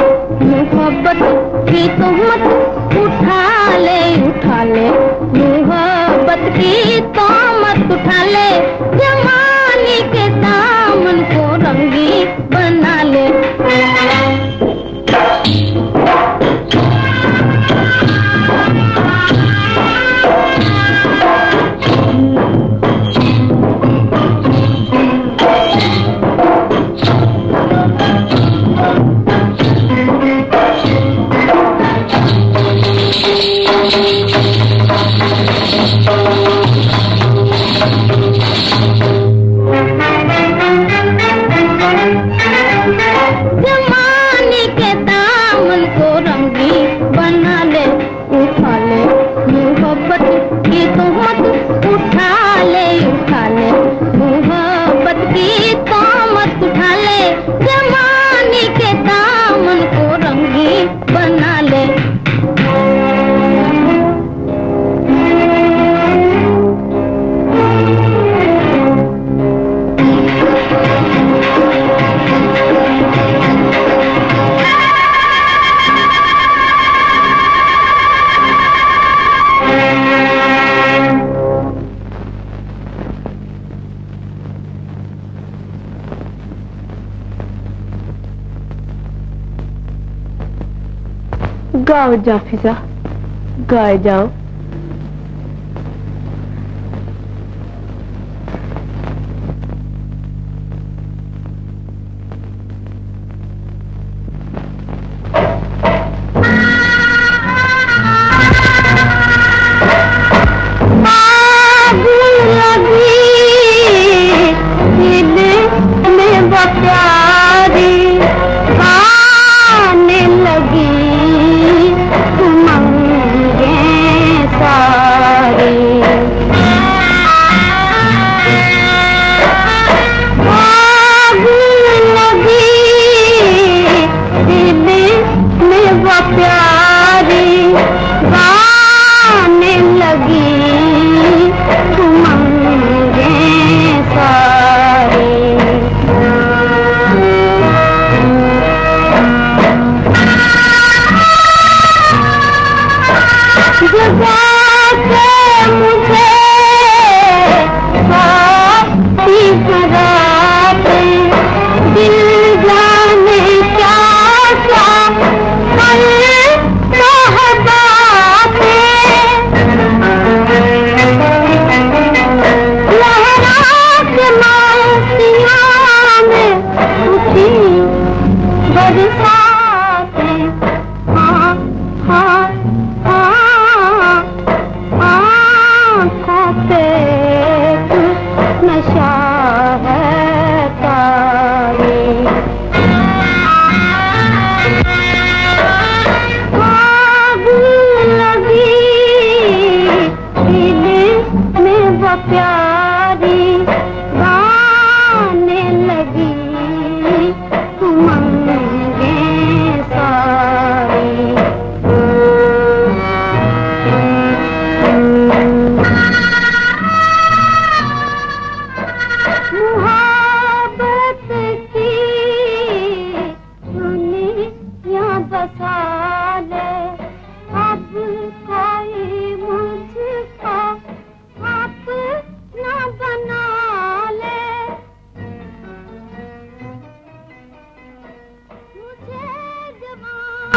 मोहब्बत की तोहमत, उठा ले मोहब्बत की तोहमत, उठा ले जवानी के दामन को रंगी बना ले। जमाने के दामन को रंगी बना ले, उठा ले मोहब्बत की तोहमत, उठा ले मोहब्बत की तोहमत, उठा ले जमाने के दामन को रंगी बना ले। गाओ जाफिजा, गाए जाओ। लगी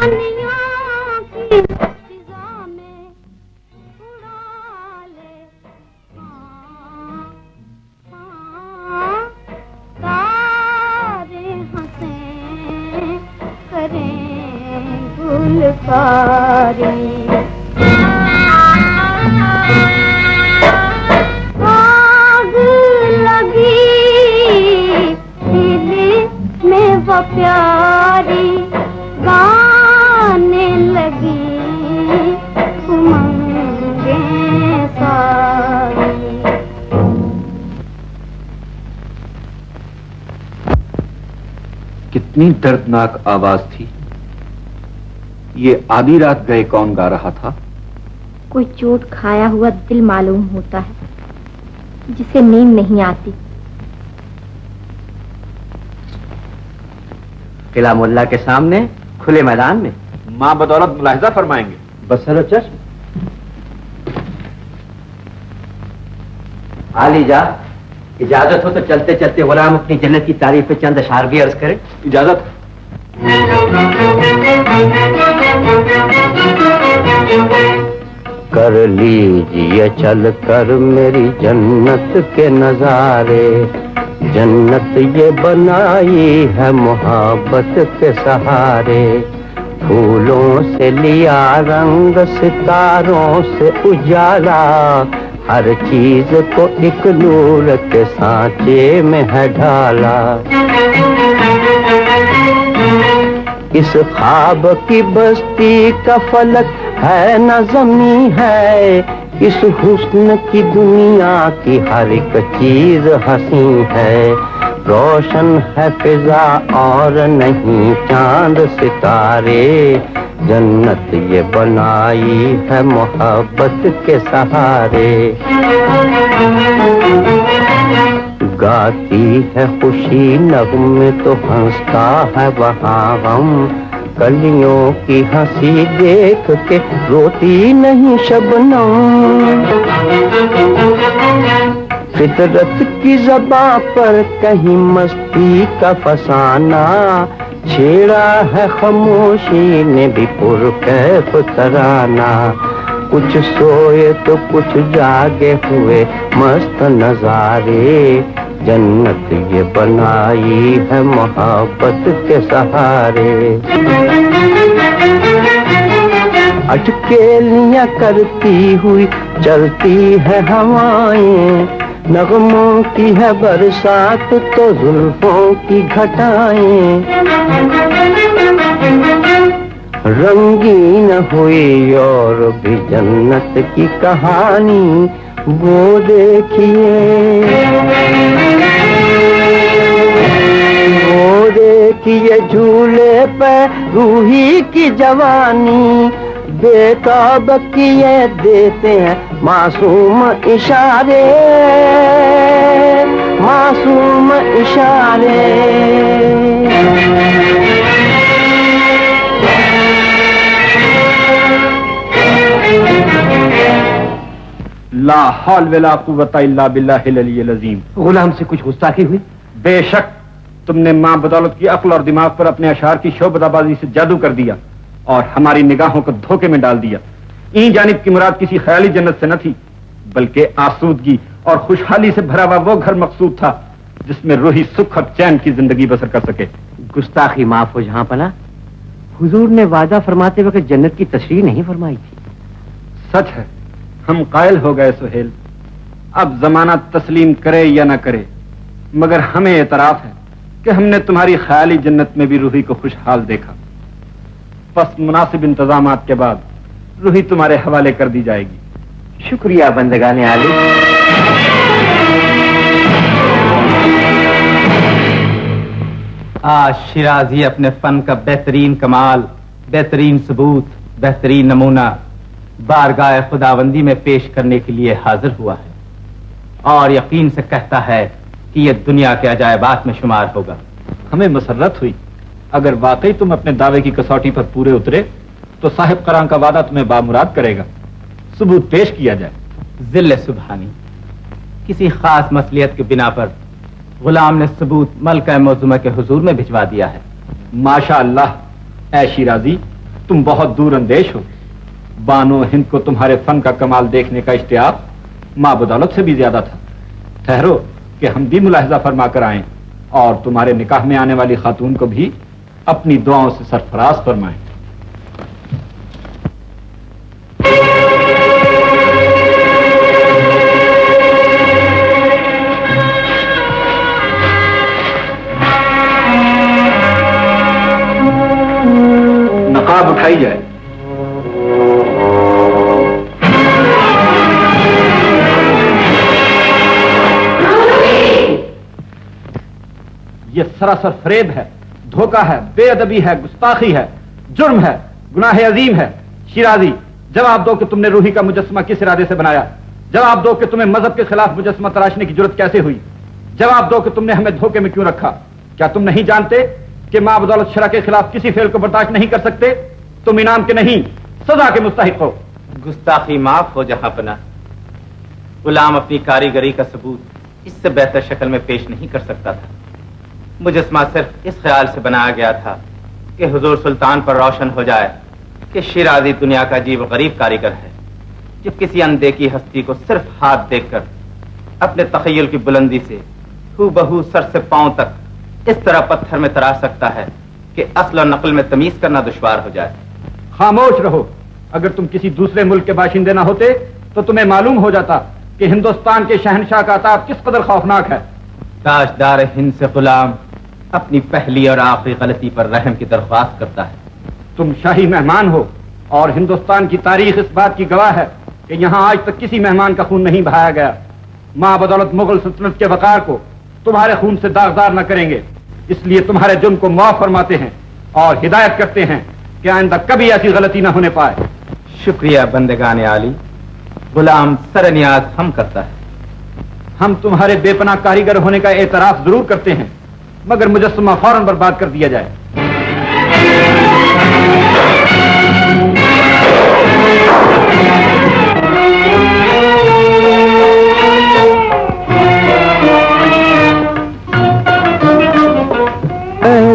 जवानियों की फिजा में उड़ा ले। हाँ, हाँ, तारे हंसे करें गुलकारी। आग लगी दिल में वो प्यारी, गाने लगी उमंगे सारी। कितनी दर्दनाक आवाज थी। ये आधी रात गए कौन गा रहा था? कोई चोट खाया हुआ दिल मालूम होता है, जिसे नींद नहीं आती। किला मुल्ला के सामने खुले मैदान में माँ बदौलत मुलाहिजा फरमाएंगे। बस चलो चश्म। आली जा, इजाजत हो तो चलते चलते गुलाम अपनी जन्नत की तारीफ पे चंद अशार भी अर्ज करे। इजाजत। कर लीजिए चल कर मेरी जन्नत के नजारे, जन्नत ये बनाई है मोहब्बत के सहारे। फूलों से लिया रंग, सितारों से उजाला, हर चीज को एक नूर के सांचे में है ढाला। इस ख्वाब की बस्ती का फलक है न ज़मीं है, इस हुस्न की दुनिया की हर एक चीज हंसी है। रोशन है फिजा और नहीं चांद सितारे, जन्नत ये बनाई है मोहब्बत के सहारे। गाती है खुशी नगमे तो हंसता है वहाँ गम, कलियों की हंसी देख के रोती नहीं शबनम। फितरत की ज़बां पर कहीं मस्ती का फसाना, छेड़ा है खामोशी ने भी पुरकैफ तराना। कुछ सोए तो कुछ जागे हुए मस्त नजारे, जन्नत ये बनाई है मोहब्बत के सहारे। अटकेलियां करती हुई चलती है हवाएं, नगमों की है बरसात तो जुल्फों की घटाएं। रंगीन हुई और भी जन्नत की कहानी, वो देखिए वो देखिए झूले पे रूही की जवानी, बेताब किए देते हैं मासूम इशारे, मासूम इशारे। ला हौल वला कुव्वता इल्ला बिल्लाहिल अलिय्यिल अज़ीम। गुलाम से कुछ गुस्ताखी हुई? बेशक तुमने माँ बदौलत की अक्ल और दिमाग पर अपने अशार की शोबदाबाजी से जादू कर दिया और हमारी निगाहों को धोखे में डाल दिया। इन जानिब की मुराद किसी ख्याली जन्नत से न थी, बल्कि आसूदगी और खुशहाली से भरा हुआ वो घर मकसूद था जिसमें रूही सुख और चैन की जिंदगी बसर कर सके। गुस्ताखी माफ हो जहां पना, हुजूर ने वादा फरमाते वक्त जन्नत की तशरीह नहीं फरमाई थी। सच है, हम कायल हो गए सुहेल। अब जमाना तस्लीम करे या न करे, मगर हमें एतराफ है कि हमने तुम्हारी ख्याली जन्नत में भी रूही को खुशहाल देखा। बस मुनासिब इंतजामात के बाद रूही तुम्हारे हवाले कर दी जाएगी। शुक्रिया बंदगाने आली। आज शिराजी अपने फन का बेहतरीन कमाल, बेहतरीन सबूत, बेहतरीन नमूना बारगाह खुदाबंदी में पेश करने के लिए हाजिर हुआ है और यकीन से कहता है कि यह दुनिया के अजायबात में शुमार होगा। हमें मसर्रत हुई। अगर वाकई तुम अपने दावे की कसौटी पर पूरे उतरे तो साहिब करां का वादा तुम्हें बामुराद करेगा। सबूत पेश किया जाए। जिल्ले सुबहानी, किसी खास मसलियत के बिना पर गुलाम ने सबूत मलका मौजूमा के हुजूर में भिजवा दिया है। माशा अल्लाह। ऐ शिराजी, तुम बहुत दूर अंदेश हो। बानो हिंद को तुम्हारे फन का कमाल देखने का इश्तियाक माँ बदौलत से भी ज्यादा था। ठहरो कि हम भी मुलाहिजा फरमा कर आए और तुम्हारे निकाह में आने वाली खातून को भी अपनी दुआओं से सरफराज फरमाएं। नकाब उठाई जाए। ये सरासर फरेब है, धोखा है, बेअदबी है, गुस्ताखी है, जुर्म है, गुनाह अजीम है। शिराजी, जवाब दो कि तुमने रूही का मुजस्समा किस इरादे से बनाया। जवाब दो कि तुम्हें मजहब के खिलाफ मुजस्समा तराशने की जरूरत कैसे हुई। जवाब दो कि तुमने हमें धोखे में क्यों रखा। क्या तुम नहीं जानते कि मां बदौलत शरा के खिलाफ किसी फेल को बर्दाश्त नहीं कर सकते। तुम इनाम के नहीं सजा के मुस्तहिक हो। गुस्ताखी माफ हो जहांपना। गुलाम अपनी कारीगरी का सबूत इससे बेहतर शक्ल में पेश नहीं कर सकता था। मुजस्समा सिर्फ इस ख्याल से बनाया गया था कि हुजूर सुल्तान पर रोशन हो जाए कि शिराजी दुनिया का अजीब गरीब कारीगर है जो किसी अनदेखी हस्ती को सिर्फ हाथ देखकर अपने तखय्युल की बुलंदी से हूबहू सर से पांव तक इस तरह पत्थर में तराश सकता है कि असल और नकल में तमीज करना दुश्वार हो जाए। खामोश रहो। अगर तुम किसी दूसरे मुल्क के बाशिंदे ना होते तो तुम्हें मालूम हो जाता कि हिंदुस्तान के शहनशाह का अताब किस कदर खौफनाक है। ताजदार हिंद से गुलाम अपनी पहली और आखिरी गलती पर रहम की दरख्वास्त करता है। तुम शाही मेहमान हो और हिंदुस्तान की तारीख इस बात की गवाह है कि यहाँ आज तक किसी मेहमान का खून नहीं बहाया गया। मां बदौलत मुगल सल्तनत के वकार को तुम्हारे खून से दागदार न करेंगे, इसलिए तुम्हारे जुर्म को माफ फरमाते हैं और हिदायत करते हैं कि आइंदा कभी ऐसी गलती न होने पाए। शुक्रिया बंदेगान आली। गुलाम सर नियाज हम करता है। हम तुम्हारे बेपनाह कारीगर होने का एतराफ जरूर करते हैं, मगर मुजस्समा फौरन बर्बाद कर दिया जाए।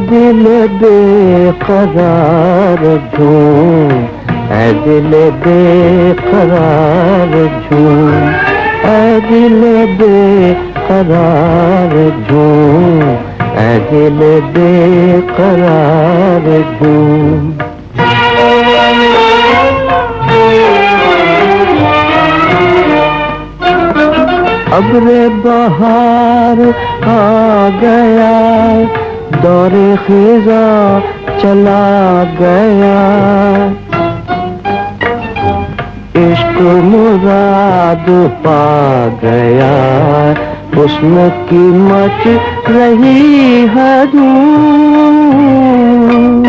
दिल बेकरार झूम, ऐ दिल बेकरार झूम, ऐ दिल बेकरार झूम, ऐ दिल बेकरार झूम। अब्रे बहार आ गया, दौरे खिजा चला गया, इश्क मुराद पा गया, हुस्न की मच रही है धूम।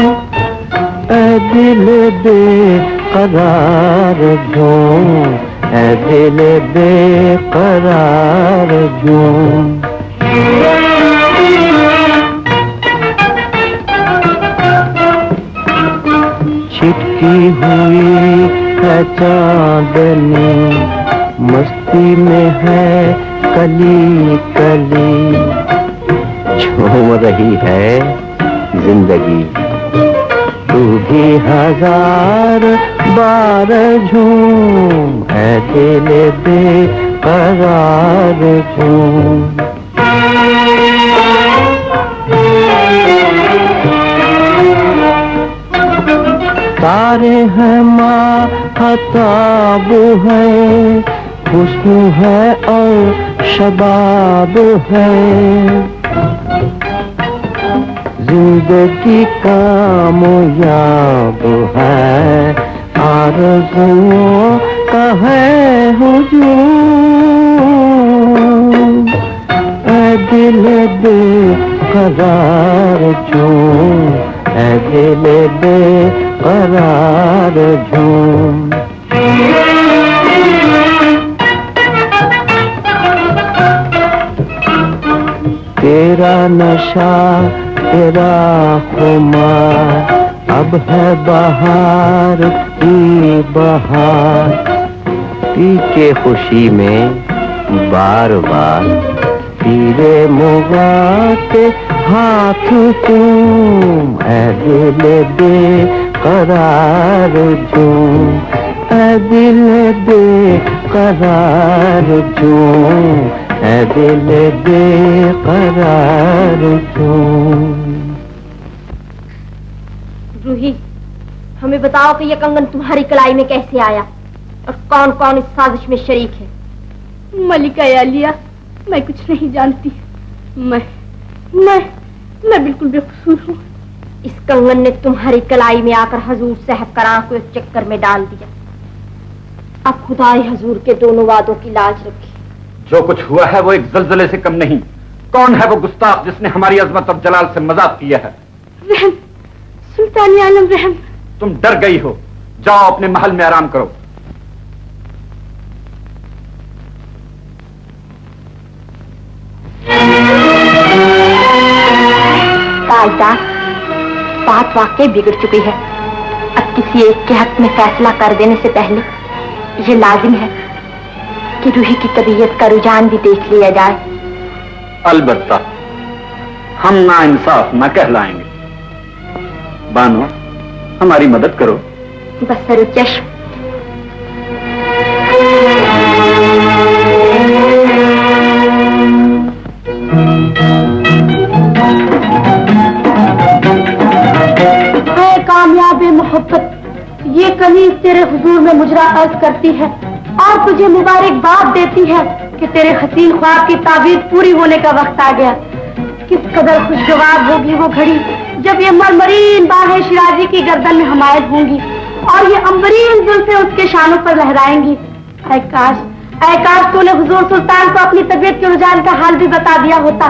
ऐ दिल बेकरार झूम, ऐ दिल बेकरार झूम। छिटकी हुई है चांदनी, मस्ती में है कली कली, झूम रही है जिंदगी, तू भी हजार बार झूम, है दिल बेकरार झूम। तारे हैं माहताब है, हुस्न है और शबाब है, जिंदगी कामयाब है, आरज़ुओं का है हुजूम। ऐ दिल बेकरार झूम, ऐ दिल बेकरार झूम। तेरा नशा तेरा खुमार, अब है बहार की बहार, पी के खुशी में बार बार, तीरे मुगा के हाथ तुम, ऐ दिल बेकरार करार क्यों, ऐ दिल बेकरार क्यों, ऐ दिल बेकरार क्यों। रूही, हमें बताओ कि ये कंगन तुम्हारी कलाई में कैसे आया और कौन कौन इस साजिश में शरीक है। मलिका आलिया, मैं कुछ नहीं जानती। मैं बिल्कुल बेकसूर हूँ। इस कंगन ने तुम्हारी कलाई में आकर हजूर साहब करां को एक चक्कर में डाल दिया। अब खुदाई हजूर के दोनों वादों की लाज रखी। जो कुछ हुआ है वो एक जलजले से कम नहीं। कौन है वो गुस्ताख जिसने हमारी अजमत और जलाल से मजाक किया है? रहम, सुल्तान आलम रहम। तुम डर गई हो, जाओ अपने महल में आराम करो। ताजदार, बात वाकई बिगड़ चुकी है। अब किसी एक के हक में फैसला कर देने से पहले ये लाजिम है कि रूही की तबीयत का रुझान भी देख लिया जाए। अलबत्ता, हम ना इंसाफ न कहलाएंगे। बानो, हमारी मदद करो। बसर चश्म। कामयाब मोहब्बत, ये कनीज तेरे हुजूर में मुजरा अर्ज करती है और तुझे मुबारकबाद देती है कि तेरे हसीन ख्वाब की ताबीर पूरी होने का वक्त आ गया। किस कदर खुशगवार होगी वो घड़ी जब ये मरमरीन बाहें शिराजी की गर्दन में हमायत होंगी और ये अंबरीन जुल्फें उसके शानों पर लहराएंगी। ऐ काश तूने हुजूर सुल्तान को अपनी तबीयत के रुझान का हाल भी बता दिया होता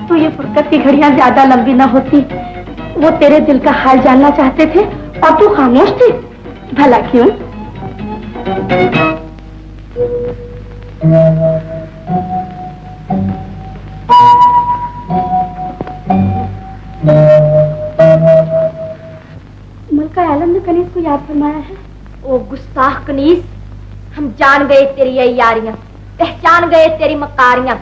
तो ये फुर्सत की घड़ियां ज्यादा लंबी न होती। वो तेरे दिल का हाल जानना चाहते थे और तू खामोश थी। भला क्यों? मलका आलम ने कनीज को याद फरमाया है। ओ गुस्ताख कनीज, हम जान गए तेरी यारियां, पहचान गए तेरी मकारियां।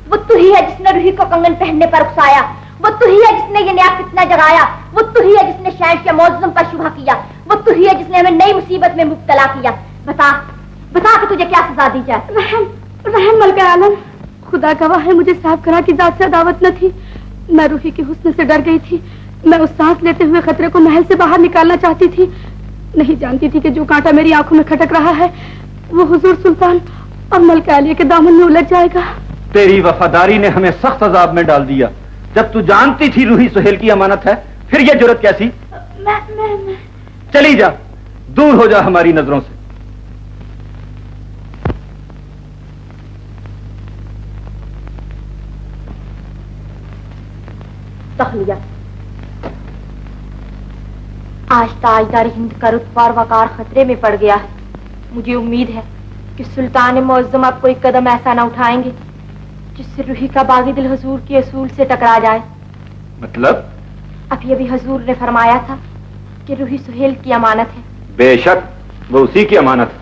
वो तू ही है जिसने रूही को कंगन पहनने पर उकसाया। वो तू ही है जिसने ये नया फितना जगाया। वो तू ही है जिसने शहर के मौजूम पर शुभा किया। वो तू ही है जिसने हमें नई मुसीबत में मुब्तला किया। बता कि तुझे क्या सजा दी जाए। रहम मलका आलम, खुदा गवाह है मुझे साहब करा की जात से दावत न थी। मैं रूही के हुस्न से डर गई थी। मैं उस सांस लेते हुए खतरे को महल से बाहर निकालना चाहती थी। नहीं जानती थी कि जो कांटा मेरी आंखों में खटक रहा है वो हुजूर सुल्तान और मलका आलिया के दामन में उलझ जाएगा। तेरी वफादारी ने हमें सख्त अजाब में डाल दिया। जब तू जानती थी रूही सुहेल की अमानत है, फिर यह जुर्रत कैसी? मैं चली जा, दूर हो जा हमारी नजरों से। तखलिया, आज ताजदार हिंद का रुतबा और वकार खतरे में पड़ गया है। मुझे उम्मीद है कि सुल्तान मुअज्जम अब कोई कदम ऐसा न उठाएंगे जिससे रूही का बागी दिल हजूर के असूल से टकरा जाए। मतलब? अभी अभी हजूर ने फरमाया था कि रूही सुहेल की अमानत है। बेशक वो उसी की अमानत है।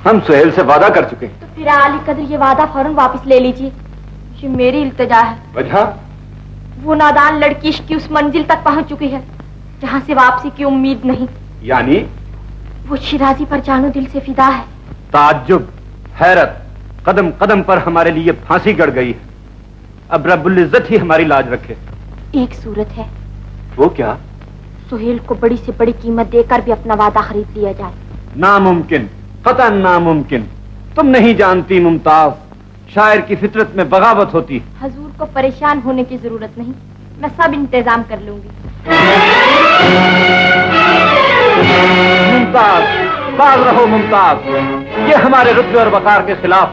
हम सुहेल से वादा कर चुके हैं। तो फिर आली कदर ये वादा फौरन वापस ले लीजिए। ये मेरी इल्तिजा है। वजह? वो नादान लड़की इश्क की उस मंजिल तक पहुंच चुकी है जहां से वापसी की उम्मीद नहीं। यानी? वो शिराजी पर जानो दिल से फिदा है। ताज्जुब, हैरत, कदम कदम पर हमारे लिए फांसी गड़ गई है। अब रब्बुल इज्जत ही हमारी लाज रखे। एक सूरत है। वो क्या? सुहेल को बड़ी से बड़ी कीमत देकर भी अपना वादा खरीद लिया जाए। नामुमकिन, कतन नामुमकिन। तुम नहीं जानती मुमताज, शायर की फितरत में बगावत होती है। हजूर को परेशान होने की जरूरत नहीं, मैं सब इंतजाम कर लूंगी। मुमताज, बाज रहो मुमताज, ये हमारे रुतबे और वकार के खिलाफ।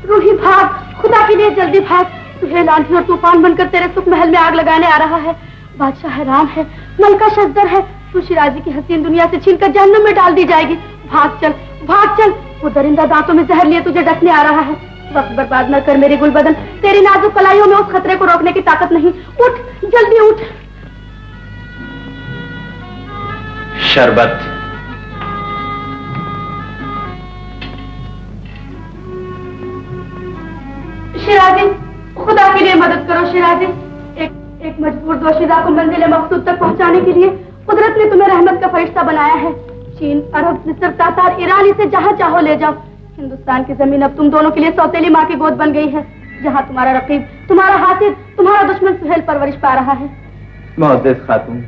रूही भाग, खुदा के लिए जल्दी भाग। सुहेल आंधी और तूफान बनकर तेरे सुख महल में आग लगाने आ रहा है। बादशाह हैरान है, मलका शजदर है। तू शिराजी की हसीन दुनिया से छीनकर जहन्नुम में डाल दी जाएगी। भाग चल, भाग चल। वो दरिंदा दांतों में जहर लिए तुझे डसने आ रहा है। वक्त बर्बाद न कर मेरी गुलबदन, तेरी नाजुक कलाइयों में उस खतरे को रोकने की ताकत नहीं। उठ, जल्दी उठ। शरबत। शिराजी, खुदा के लिए मदद करो शिराजी। एक मजबूर दोशीदा को मंजिल मकसूद तक पहुंचाने के लिए कुदरत ने तुम्हें रहमत का फरिश्ता बनाया है। चीन, अरब, मिस्र, तातार, ईरान, इसे जहाँ चाहो ले जाओ। हिंदुस्तान की जमीन अब तुम दोनों के लिए सौतेली माँ की गोद बन गई है, जहाँ तुम्हारा रकीब, तुम्हारा हासिद, तुम्हारा दुश्मन सुहेल परवरिश पा रहा है। मुअज़्ज़ज़ खातून,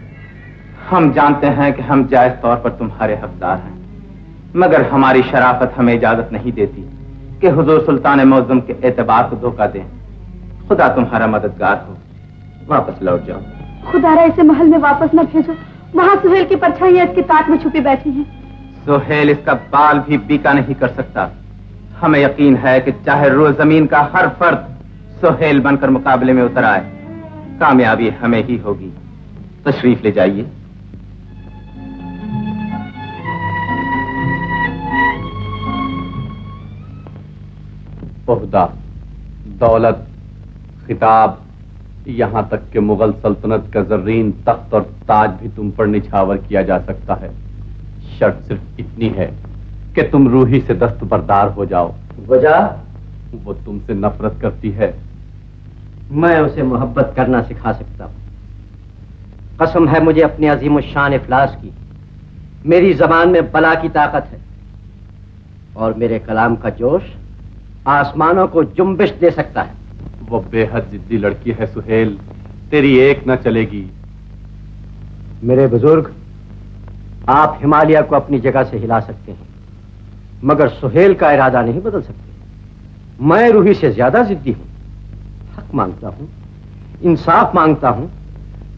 हम जानते हैं कि हम जायज तौर पर तुम्हारे हकदार हैं, मगर हमारी शराफत हमें इजाजत नहीं देती कि हुजूर सुल्तान मुअज़्ज़म के एतबार को धोखा दें। खुदा तुम्हारा मददगार हो, वापस लौट जाओ। खुदारा इसे महल में वापस न भेजो, वहाँ सुहेल की परछाइयाँ इसकी ताक में छुपी बैठी हैं। सुहेल इसका बाल भी बीका नहीं कर सकता। हमें यकीन है कि चाहे रोज जमीन का हर फर्द सुहेल बनकर मुकाबले में उतर आए, कामयाबी हमें ही होगी। तशरीफ ले जाइए। ओहदा, दौलत, खिताब, यहाँ तक कि मुगल सल्तनत का जर्रीन तख्त और ताज भी तुम पर निछावर किया जा सकता है। शर्त सिर्फ इतनी है कि तुम रूही से दस्तबरदार हो जाओ। वजह? वो तुमसे नफरत करती है। मैं उसे मोहब्बत करना सिखा सकता हूँ। कसम है मुझे अपने अजीम शान इफलास की, मेरी जबान में बला की ताकत है और मेरे कलाम का जोश आसमानों को जुम्बिश दे सकता है। वो बेहद जिद्दी लड़की है सुहेल, तेरी एक न चलेगी। मेरे बुजुर्ग, आप हिमालय को अपनी जगह से हिला सकते हैं, मगर सुहेल का इरादा नहीं बदल सकते। मैं रूही से ज्यादा जिद्दी हूं, हक मांगता हूं, इंसाफ मांगता हूं,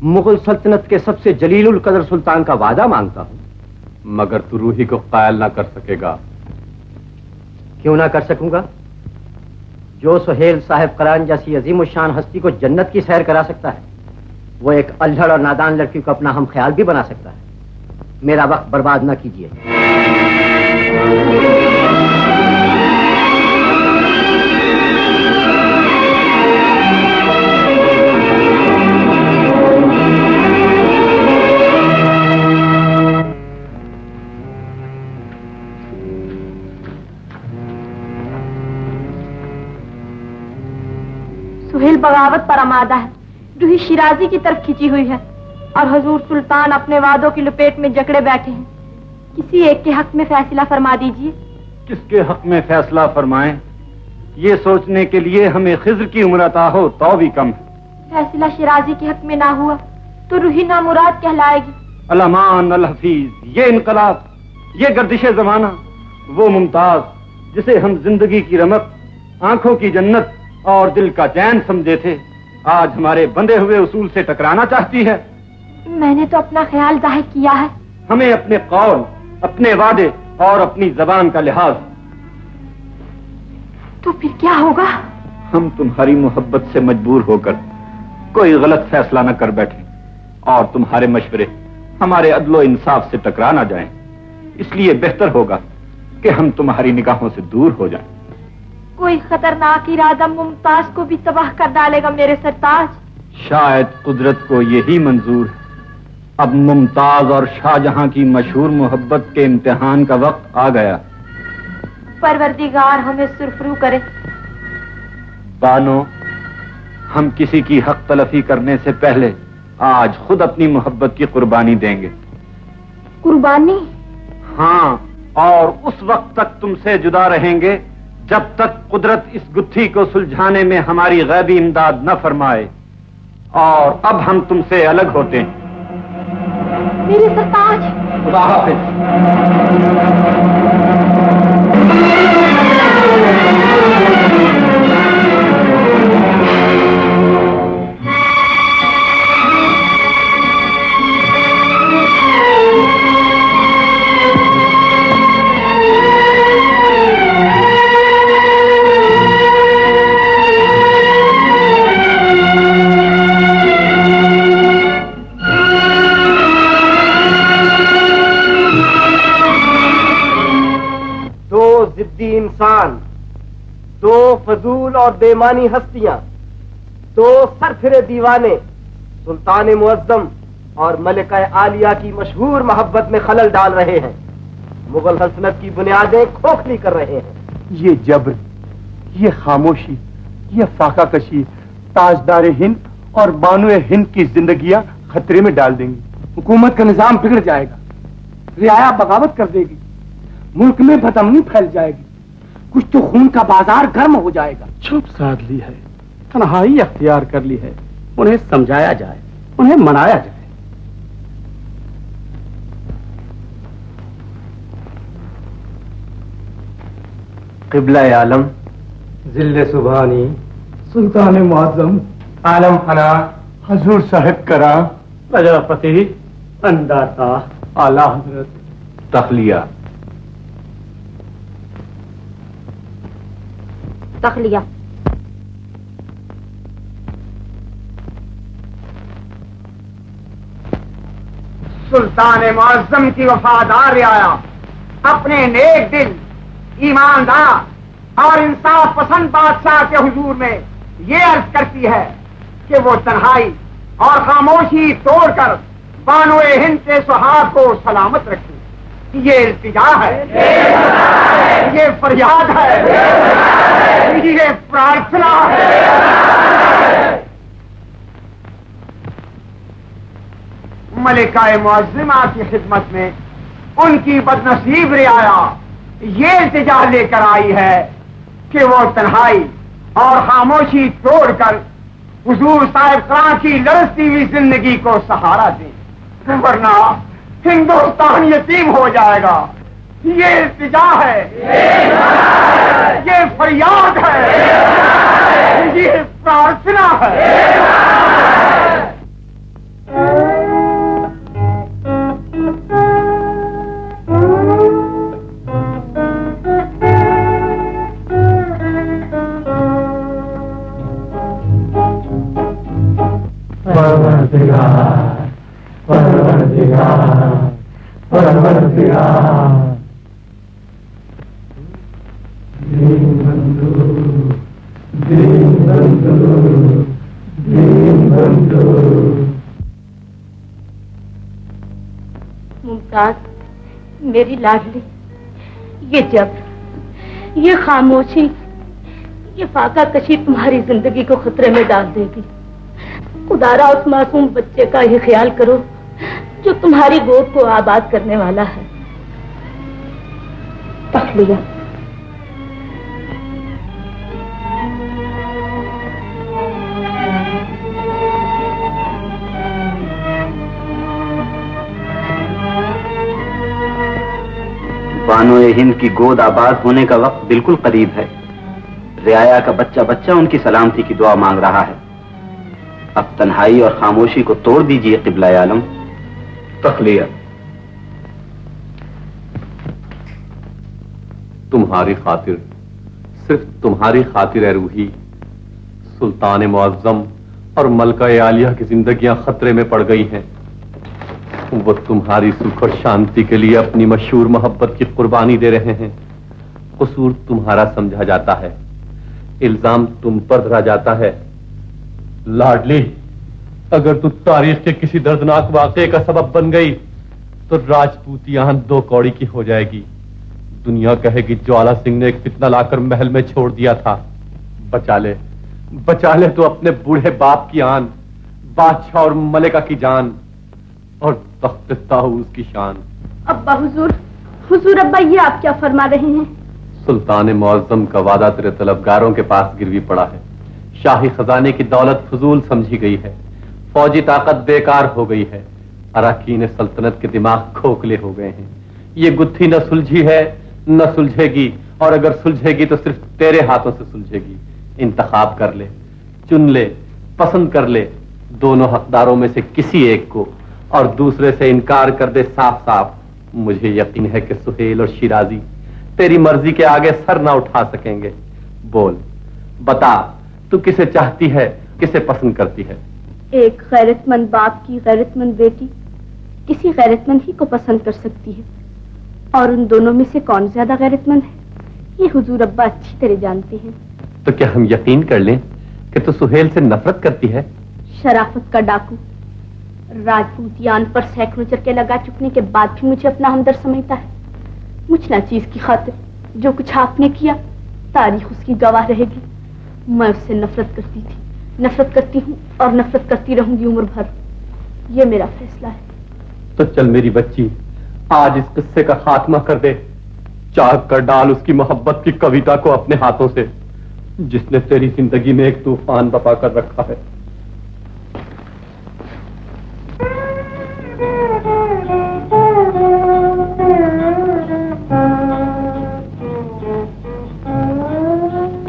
मुगल सल्तनत के सबसे जलीलुल कदर सुल्तान का वादा मांगता हूं। मगर तू रूही को कायल ना कर सकेगा। क्यों ना कर सकूंगा? जो सुहेल साहिब करान जैसी अजीम शान हस्ती को जन्नत की सैर करा सकता है, वो एक अल्हड़ और नादान लड़की को अपना हम ख्याल भी बना सकता है। मेरा वक्त बर्बाद ना कीजिए। सुहेल बगावत पर आमादा है, रूही शिराजी की तरफ खिंची हुई है और हुजूर सुल्तान अपने वादों की लपेट में जकड़े बैठे हैं। किसी एक के हक में फैसला फरमा दीजिए। किसके हक में फैसला फरमाएं, ये सोचने के लिए हमें खिज्र की उम्र अता हो तो भी कम है। फैसला शिराजी के हक में ना हुआ तो रूही नामुराद कहलाएगी। अल-अमान अल-हफीज, ये इनकलाब, ये गर्दिशे जमाना, वो मुमताज जिसे हम जिंदगी की रमक, आंखों की जन्नत और दिल का चैन समझे थे, आज हमारे बंधे हुए उसूल से टकराना चाहती है। मैंने तो अपना ख्याल जाहिर किया है। हमें अपने कौल, अपने वादे और अपनी जबान का लिहाज। तो फिर क्या होगा? हम तुम्हारी मोहब्बत से मजबूर होकर कोई गलत फैसला न कर बैठे और तुम्हारे मशवरे हमारे अदलो इंसाफ से टकरा ना जाएं। इसलिए बेहतर होगा कि हम तुम्हारी निगाहों से दूर हो जाएं। कोई खतरनाक इरादा मुमताज को भी तबाह कर डालेगा मेरे सरताज। शायद कुदरत को यही मंजूर है। अब मुमताज और शाहजहां की मशहूर मोहब्बत के इम्तिहान का वक्त आ गया। परवरदिगार हमें सुरफरू करे। बानो, हम किसी की हक तलफी करने से पहले आज खुद अपनी मोहब्बत की कुर्बानी देंगे। कुर्बानी? हाँ, और उस वक्त तक तुमसे जुदा रहेंगे जब तक कुदरत इस गुत्थी को सुलझाने में हमारी गैबी इमदाद न फरमाए। और अब हम तुमसे अलग होते हैं। मेरे सरताज। खुदा हाफिज। जिद्दी इंसान, दो फजूल और बेमानी हस्तियां, दो सरफिरे दीवाने, सुल्तान मुअज्जम और मलिका आलिया की मशहूर मोहब्बत में खलल डाल रहे हैं, मुगल सल्तनत की बुनियादें खोखली कर रहे हैं। ये जब्र, ये खामोशी, ये फाका कशी ताजदार हिंद और बानुए हिंद की जिंदगियां खतरे में डाल देंगी। हुकूमत का निजाम बिगड़ जाएगा, रियाया बगावत कर देगी, मुल्क में बदअमनी फैल जाएगी, कुछ तो खून का बाजार गर्म हो जाएगा। चुप साध ली है, तन्हाई अख्तियार कर ली है, उन्हें समझाया जाए, उन्हें मनाया जाए। क़िबला आलम, जिल्ले सुभानी, सुल्तान मुअज़्ज़म, आलम फना, हजूर साहिब करा, प्रजापति, अंदाता, आला हजरत, तखलिया। तखलिया। सुल्तान मुअज़्ज़म की वफादार रियाया अपने नेक दिल, ईमानदार और इंसाफ पसंद बादशाह के हुजूर में ये अर्ज करती है कि वो तन्हाई और खामोशी तोड़कर बानुए हिंद के सुहाग को सलामत रखे। ये इल्तिजा है, ये फरियाद है, ये प्रार्थना है। मलिका मुअज़्ज़मा की खिदमत में उनकी बदनसीब रियाया ये इल्तिजा लेकर आई है कि वो तन्हाई और खामोशी तोड़कर हुजूर साहिब करा की लरसती हुई जिंदगी को सहारा दें, वरना हिंदुस्तान यतीम हो जाएगा। ये इल्तिजा है, ये फरियाद है, ये प्रार्थना है। मुमताज, मेरी लाडली, ये जब्र, ये खामोशी, ये फाका कशी तुम्हारी जिंदगी को खतरे में डाल देगी। खुदारा उस मासूम बच्चे का ही ख्याल करो जो तुम्हारी गोद को आबाद करने वाला है। तखलिया। बानोए हिंद की गोद आबाद होने का वक्त बिल्कुल करीब है। रियाया का बच्चा बच्चा उनकी सलामती की दुआ मांग रहा है। अब तन्हाई और खामोशी को तोड़ दीजिए क़िबला आलम। तखलिया। तुम्हारी खातिर, सिर्फ तुम्हारी खातिर है रूही, सुल्तान मुअज़्ज़म और मलका आलिया की जिंदगियां खतरे में पड़ गई हैं। वो तुम्हारी सुख और शांति के लिए अपनी मशहूर मोहब्बत की कुर्बानी दे रहे हैं। कसूर तुम्हारा समझा जाता है, इल्जाम तुम पर धरा जाता है। लाडली, अगर तू तारीख के किसी दर्दनाक वाक़े का सबब बन गई तो राजपूतियां दो कौड़ी की हो जाएगी। दुनिया कहेगी ज्वाला सिंह ने एक फितना लाकर महल में छोड़ दिया था। बचा ले तो अपने बूढ़े बाप की आन, बादशाह और मलिका की जान और तख्त ताऊस की शान। अब्बा हुजूर अब्बा, ये आप क्या फरमा रहे हैं? सुल्तान मुअज़्ज़म का वादा तेरे तलबगारों के पास गिरवी पड़ा है। शाही खजाने की दौलत फजूल समझी गई है, फौजी ताकत बेकार हो गई है, अराकीन सल्तनत के दिमाग खोखले हो गए हैं। ये गुत्थी न सुलझी है न सुलझेगी, और अगर सुलझेगी तो सिर्फ तेरे हाथों से सुलझेगी। इंतखाब कर ले, चुन ले, पसंद कर ले दोनों हकदारों में से किसी एक को, और दूसरे से इनकार कर दे साफ साफ। मुझे यकीन है कि सुहेल और शिराजी तेरी मर्जी के आगे सर ना उठा सकेंगे। बोल, बता, तू किसे चाहती है, किसे पसंद करती है? एक गैरतमंद बाप की गैरतमंद बेटी किसी गैरतमंद ही को पसंद कर सकती है, और उन दोनों में से कौन ज्यादा गैरतमंद है ये हुजूर अब्बा अच्छी तरह जानते हैं। तो क्या हम यकीन कर लें कि तू सुहेल से नफरत करती है? शराफत का डाकू राजपूतियान पर सैकड़ों चरके लगा चुकने के बाद भी मुझे अपना हमदर्द समझता है। मुझ ना चीज की खातिर जो कुछ आपने किया तारीख उसकी गवाह रहेगी। मैं उससे नफरत करती थी, नफरत करती हूँ और नफरत करती रहूंगी उम्र भर। ये मेरा फैसला है। तो चल मेरी बच्ची, आज इस किस्से का खात्मा कर दे। चाक कर डाल उसकी मोहब्बत की कविता को अपने हाथों से, जिसने तेरी जिंदगी में एक तूफान बपा कर रखा है।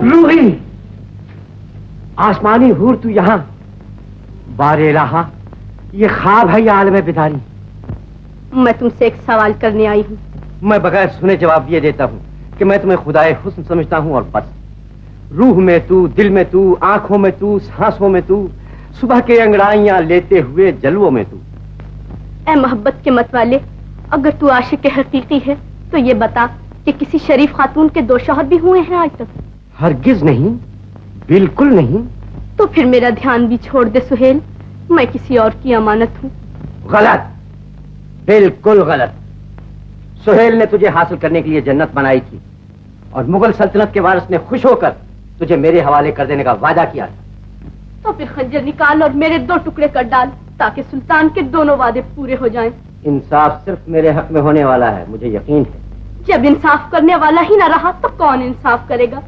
रूही, आसमानी हूर तू यहाँ, बारे रहा, ये ख्वाब है या आलम बिदारी? मैं तुमसे एक सवाल करने आई हूँ। मैं बगैर सुने जवाब दिए देता हूँ कि मैं तुम्हें खुदाए हुस्न समझता हूँ और बस। रूह में तू, दिल में तू, आंखों में तू, सांसों में तू, सुबह के अंगड़ाइयां लेते हुए जलवों में तू। ऐ मोहब्बत के मतवाले, अगर तू आशिक हकीकी है तो ये बता कि किसी शरीफ खातून के 2 शौहर भी हुए हैं आज तक? हरगिज नहीं, बिल्कुल नहीं। तो फिर मेरा ध्यान भी छोड़ दे सुहेल, मैं किसी और की अमानत हूँ। गलत, बिल्कुल गलत। सुहेल ने तुझे हासिल करने के लिए जन्नत बनाई थी और मुगल सल्तनत के वारिस ने खुश होकर तुझे मेरे हवाले कर देने का वादा किया था। तो फिर खंजर निकाल और मेरे 2 टुकड़े कर डाल, ताकि सुल्तान के दोनों वादे पूरे हो जाएं। इंसाफ सिर्फ मेरे हक में होने वाला है, मुझे यकीन है। जब इंसाफ करने वाला ही न रहा तो कौन इंसाफ करेगा?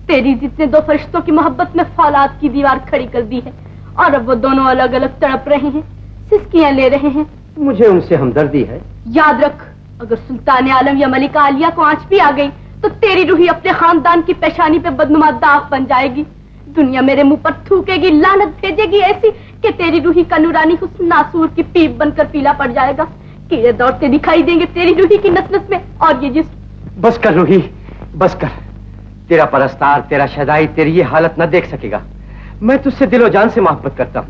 तेरी जितने 2 फरिश्तों की मोहब्बत में फौलाद की दीवार खड़ी कर दी है और अब वो दोनों अलग अलग तड़प रहे हैं, सिसकियां ले रहे हैं। मुझे उनसे हमदर्दी है। याद रख, अगर सुल्तान आलम या मलिका आलिया को आंच भी आ गई तो तेरी रूही अपने खानदान की पेशानी पे बदनुमा दाग बन जाएगी। दुनिया मेरे मुंह पर थूकेगी, लानत भेजेगी ऐसी कि तेरी रूही का नूरानी हुस्न नासूर की पीप बनकर पीला पड़ जाएगा। कीड़े दौड़ते दिखाई देंगे तेरी रूही की नस नस में और ये जिस्म। बस कर रूही, बस कर। तेरा परस्तार, तेरा शहदाई तेरी ये हालत न देख सकेगा। मैं तुझसे दिलो जान से मोहब्बत करता हूँ।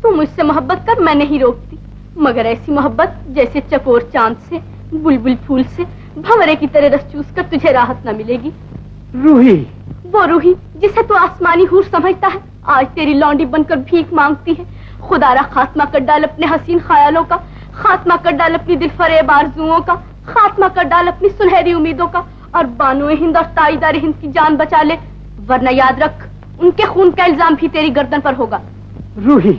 तू मुझसे मोहब्बत कर, मैं नहीं रोकती, मगर ऐसी मोहब्बत जैसे चकोर चांद से, बुलबुल फूल से भंवरे की तरह रस चूस कर तुझे राहत न मिलेगी। रूही, वो रूही जिसे तू आसमानी हूर समझता है, आज तेरी लौंडी बनकर भीख मांगती है। खुदारा खात्मा कर डाल अपने हसीन ख्यालों का, खात्मा कर डाल अपनी दिलफरेब आरज़ुओं का, खात्मा कर डाल अपनी सुनहरी उम्मीदों का और बानुए हिंद और ताईदार हिंद की जान बचा ले, वरना याद रख उनके खून का इल्जाम भी तेरी गर्दन पर होगा। रूही,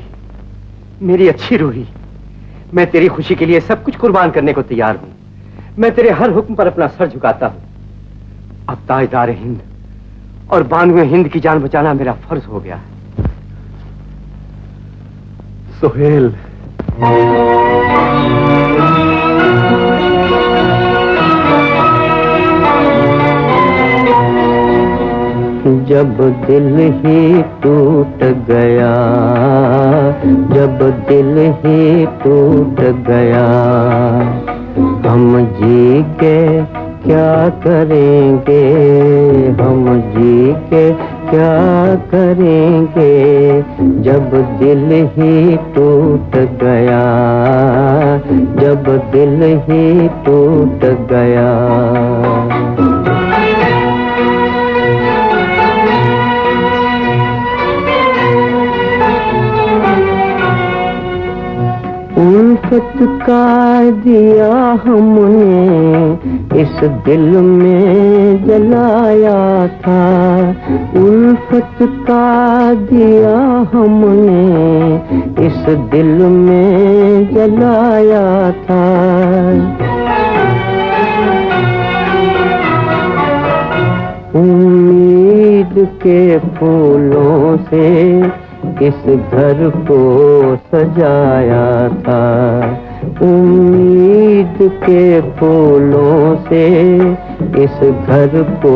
मेरी अच्छी रूही, मैं तेरी खुशी के लिए सब कुछ कुर्बान करने को तैयार हूँ। मैं तेरे हर हुक्म पर अपना सर झुकाता हूँ। अब ताईदार हिंद और बानुए हिंद की जान बचाना मेरा फर्ज हो गया। सुहेल, जब दिल ही टूट गया, जब दिल ही टूट गया, हम जी के क्या करेंगे, हम जी के क्या करेंगे, जब दिल ही टूट गया, जब दिल ही टूट गया। उल्फत का दिया हमने इस दिल में जलाया था, उल्फत का दिया हमने इस दिल में जलाया था। उम्मीद के फूलों से इस घर को सजाया था, उम्मीद के फूलों से इस घर को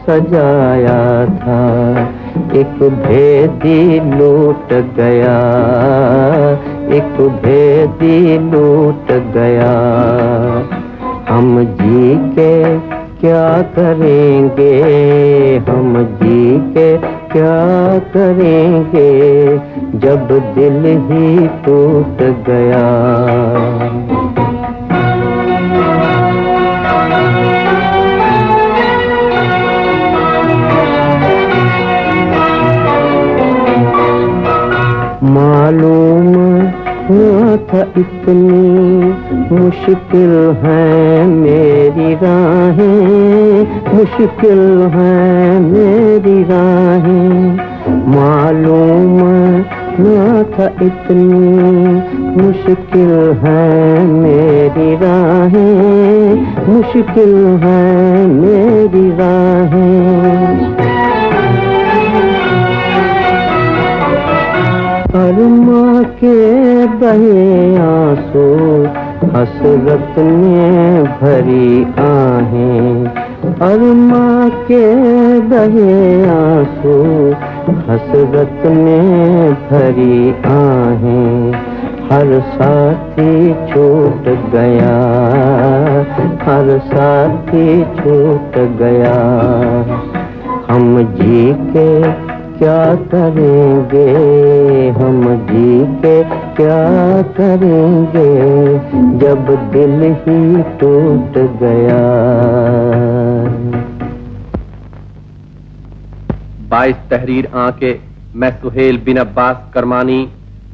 सजाया था। एक भेदी लूट गया, एक भेदी लूट गया, हम जी के क्या करेंगे, हम जी के क्या करेंगे, जब दिल ही टूट गया। मालूम ना था इतनी मुश्किल है मेरी राहें, मुश्किल है मेरी राहें, मालूम ना था इतनी मुश्किल है मेरी राहें, मुश्किल है मेरी राहें। अरमा के बहे आंसू हसरत में भरी आहें, अरमा के बहे आंसू हसरत में भरी आहें, हर साथी छूट गया, हर साथी छूट गया, हम जी के क्या करेंगे, हम जी के क्या करेंगे, जब दिल ही टूट गया। 22 तहरीर आंके मैं सुहेल बिन अब्बास करमानी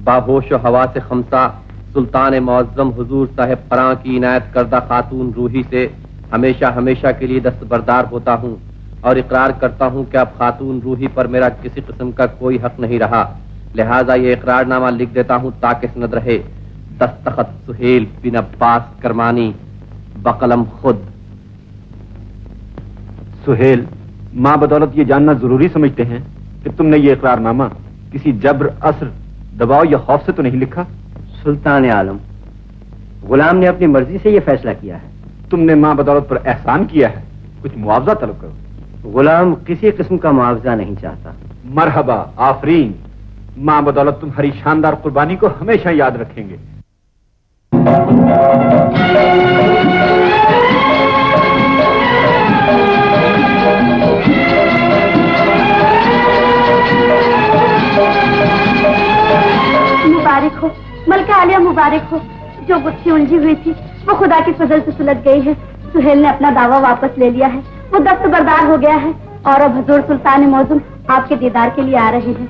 बाहोश हवा से खमसा सुल्तान मुअज्जम हुजूर साहिब क़रां की इनायत करदा खातून रूही से हमेशा हमेशा के लिए दस्तबरदार होता हूँ और इकरार करता हूँ कि अब खातून रूही पर मेरा किसी किस्म का कोई हक नहीं रहा, लिहाजा ये इकरारनामा लिख देता हूँ ताकि सनद रहे। दस्तखत सुहेल बिन अब्बास करमानी बकलम खुद। सुहेल, माँ बदौलत ये जानना जरूरी समझते हैं कि तुमने ये इकरारनामा किसी जब्र, असर, दबाव या खौफ से तो नहीं लिखा? सुल्तान आलम, गुलाम ने अपनी मर्जी से ये फैसला किया है। तुमने माँ बदौलत पर एहसान किया है, कुछ मुआवजा तलब करो। गुलाम किसी किस्म का मुआवजा नहीं चाहता। मरहबा, आफरीन। माँ बदौलत तुम्हारी शानदार कुर्बानी को हमेशा याद रखेंगे। मुबारक हो मलका आलिया, मुबारक हो। जो गुत्थी उलझी हुई थी वो खुदा की फजल से सुलझ गई है। सुहेल ने अपना दावा वापस ले लिया है, वो दस्तबरदार हो गया है और अब हुजूर सुल्तान मौजूम आपके दीदार के लिए आ रहे हैं।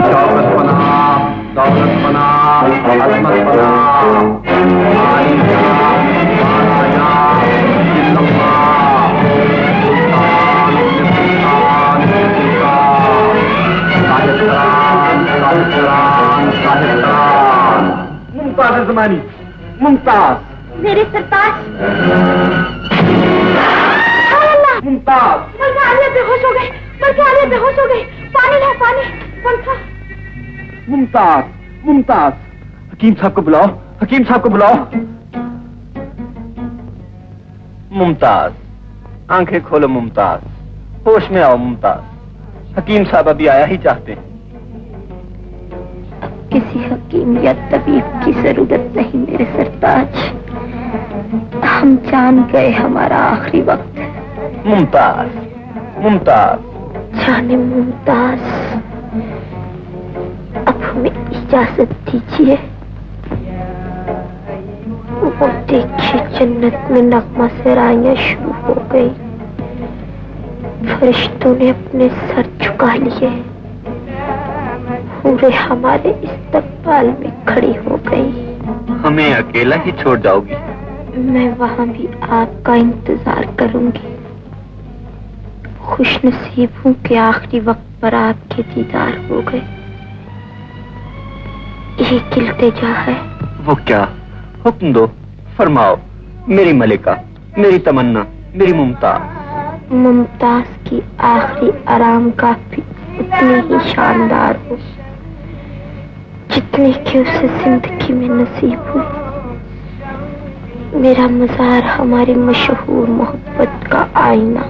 दौलत पनाह, दौलत पनाह, अजमत पनाह, आलिया, महाराजा, जिल्लल्लाह, सुल्तान, सुल्तान, साहिब करान, साहिब करान। मुमताज ज़मानी, मुमताज। मेरे सरताज। मुमताज। मलका आलिया बेहोश हो गए, मलका आलिया बेहोश हो गई। पानी ला, पानी। पंखा। मुमताज, मुमताज। हकीम साहब को बुलाओ, हकीम साहब को बुलाओ। मुमताज, आंखें खोलो मुमताज, होश में आओ मुमताज। हकीम साहब अभी आया ही चाहते हैं। किसी हकीम या तबीब की जरूरत नहीं मेरे सरताज, हम जान गए हमारा आखिरी वक्त है। मुमताज, मुमताज। जाने मुमताज, अब हमें इजाजत दीजिए। वो देखिए जन्नत में नगमा सराइयां शुरू हो गई, फरिश्तों ने अपने सर झुका लिए, पूरे हमारे इस्तकबाल में खड़ी हो गई। हमें अकेला ही छोड़ जाओगी? मैं वहां भी आपका इंतजार करूंगी। खुश नसीब हूँ कि आखिरी वक्त पर आपके दीदार हो गए। एक इल्तिजा है। वो क्या? हुक्म दो, फरमाओ। मेरी मलिका, मेरी तमन्ना, मेरी मुमताज। मुमताज की आखिरी आराम का भी उतनी ही शानदार हो जितनी कि उसे जिंदगी में नसीब हुई। मेरा मज़ार हमारी मशहूर मोहब्बत का आईना,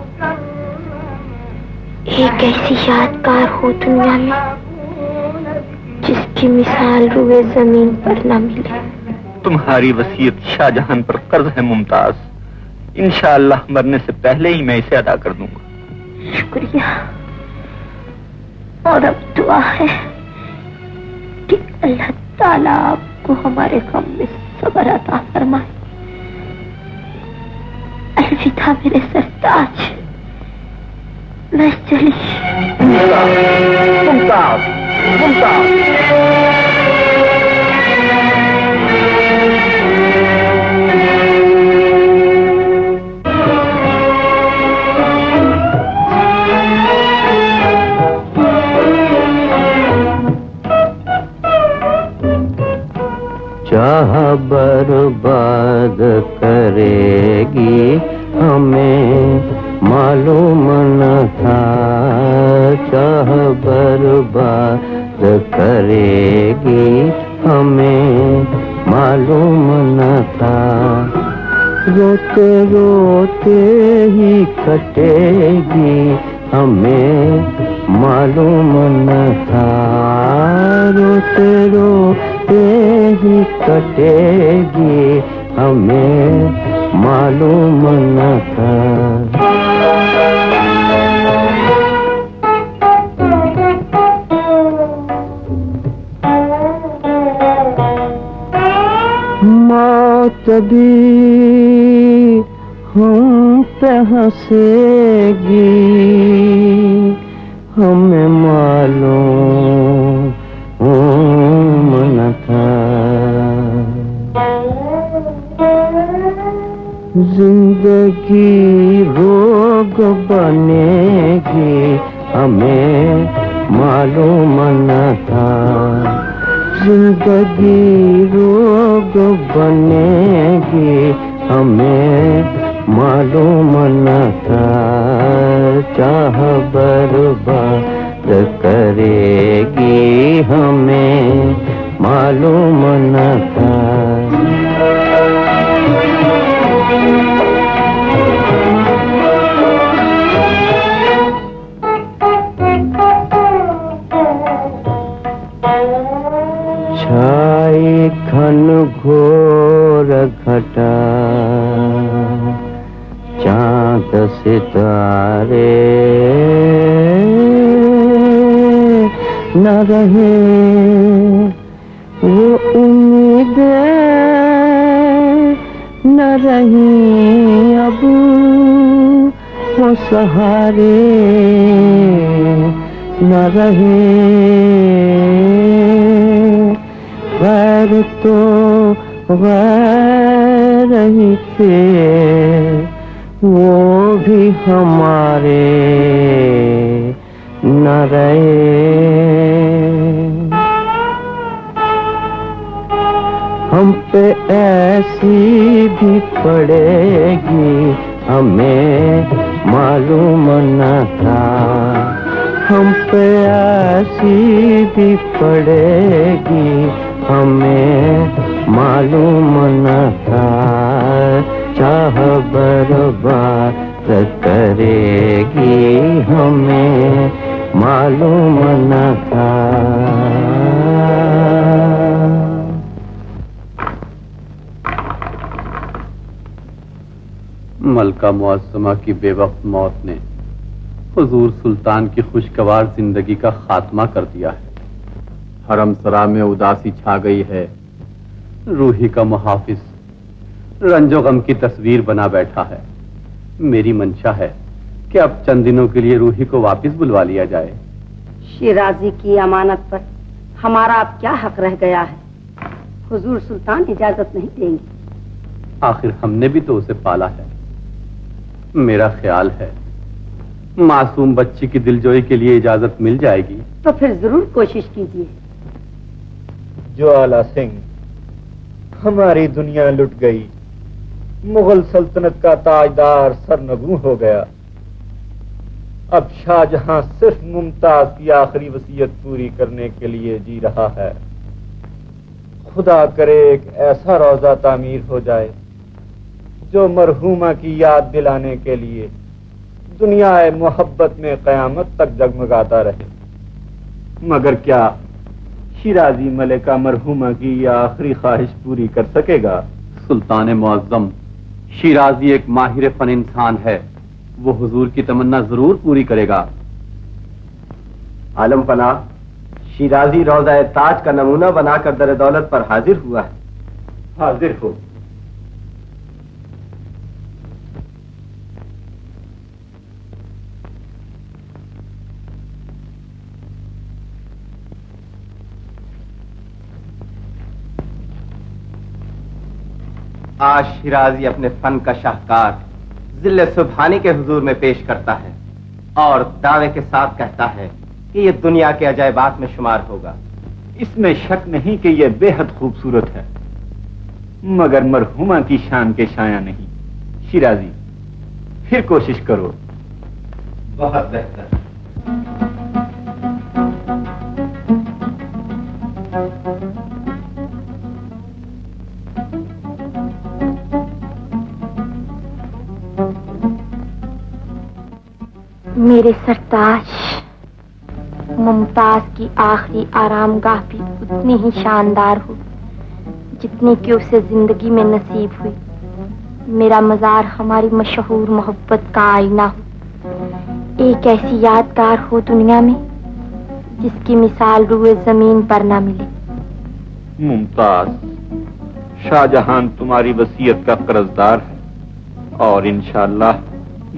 एक ऐसी यादगार हो दुनिया में जिसकी मिसाल रुए जमीन पर न मिले। तुम्हारी वसीयत शाहजहां पर कर्ज है मुमताज, इंशाअल्लाह मरने से पहले ही मैं इसे अदा कर दूंगा। शुक्रिया। और अब दुआ है कि अल्लाह ताला आपको हमारे गम में सब्र अता फरमाए। अलविदा मेरे सरताज, मैं चली। मुमताज, मुमताज। चाह बर्बाद करेगी हमें मालूम न था, चाह बर्बाद करेगी हमें मालूम न था। रोते रोते ही कटेगी हमें मालूम न था, रोते रोते ही कटेगी हमें मालूम न था। मौत भी हम पे हंसेगी हमें मालूम न था। जिंदगी रोग बनेगी हमें मालूम न था, जिंदगी रोग बनेगी हमें मालूम न था। चाह बर्बाद करेगी हमें मालूम न था। छाई घन घोर घटा, चांद सितारे न रहे, वो उम्मीदें न रही अब, वो सहारे न रहे। गैर तो गैर ही थे, वो भी हमारे न रहे। हम पे ऐसी भी पड़ेगी हमें मालूम न था, हम पे ऐसी भी पड़ेगी हमें मालूम न था। चाह बर्बाद करेगी हमें मालूम न था। मलका मुअज्जमा की बेवक्त मौत ने हुजूर सुल्तान की खुशगवार जिंदगी का खात्मा कर दिया है। हरमसरा में उदासी छा गई है। रूही का मुहाफिज रंजो गम की तस्वीर बना बैठा है। मेरी मंशा है कि अब चंद दिनों के लिए रूही को वापस बुलवा लिया जाए। शिराजी की अमानत पर हमारा अब क्या हक रह गया है? हुजूर सुल्तान इजाजत नहीं देंगे। आखिर हमने भी तो उसे पाला है। मेरा ख्याल है मासूम बच्ची की दिलजोई के लिए इजाजत मिल जाएगी। तो फिर जरूर कोशिश कीजिए। ज्वाला सिंह, हमारी दुनिया लुट गई। मुगल सल्तनत का ताजदार सरनगू हो गया। अब शाहजहां सिर्फ मुमताज की आखिरी वसीयत पूरी करने के लिए जी रहा है। खुदा करे एक ऐसा रोजा तामीर हो जाए जो मरहूमा की याद दिलाने के लिए दुनिया मोहब्बत में कयामत तक जगमगाता रहे। मगर क्या शिराजी मलिका मरहूमा की यह आखिरी ख्वाहिश पूरी कर सकेगा? सुल्तान मुअज्जम, शिराजी एक माहिर फन इंसान है। वो हुजूर की तमन्ना जरूर पूरी करेगा। आलम पना, शिराजी रोज़ा ताज का नमूना बनाकर दर दौलत पर हाजिर हुआ है। हाजिर हो। आज शिराजी अपने फन का शाहकार जिल्ले सुबहानी के हुजूर में पेश करता है और दावे के साथ कहता है कि यह दुनिया के अजायबात में शुमार होगा। इसमें शक नहीं कि यह बेहद खूबसूरत है। मगर मरहुमा की शान के शाया नहीं। शिराजी, फिर कोशिश करो। बहुत बेहतर। मेरे सरताज, मुमताज की आखिरी आरामगाह भी उतनी ही शानदार हो जितनी कि उसे जिंदगी में नसीब हुई। मेरा मजार हमारी मशहूर मोहब्बत का आईना हो, एक ऐसी यादगार हो दुनिया में जिसकी मिसाल रुए जमीन पर ना मिले। मुमताज, शाहजहां तुम्हारी वसीयत का कर्जदार है और इंशाअल्लाह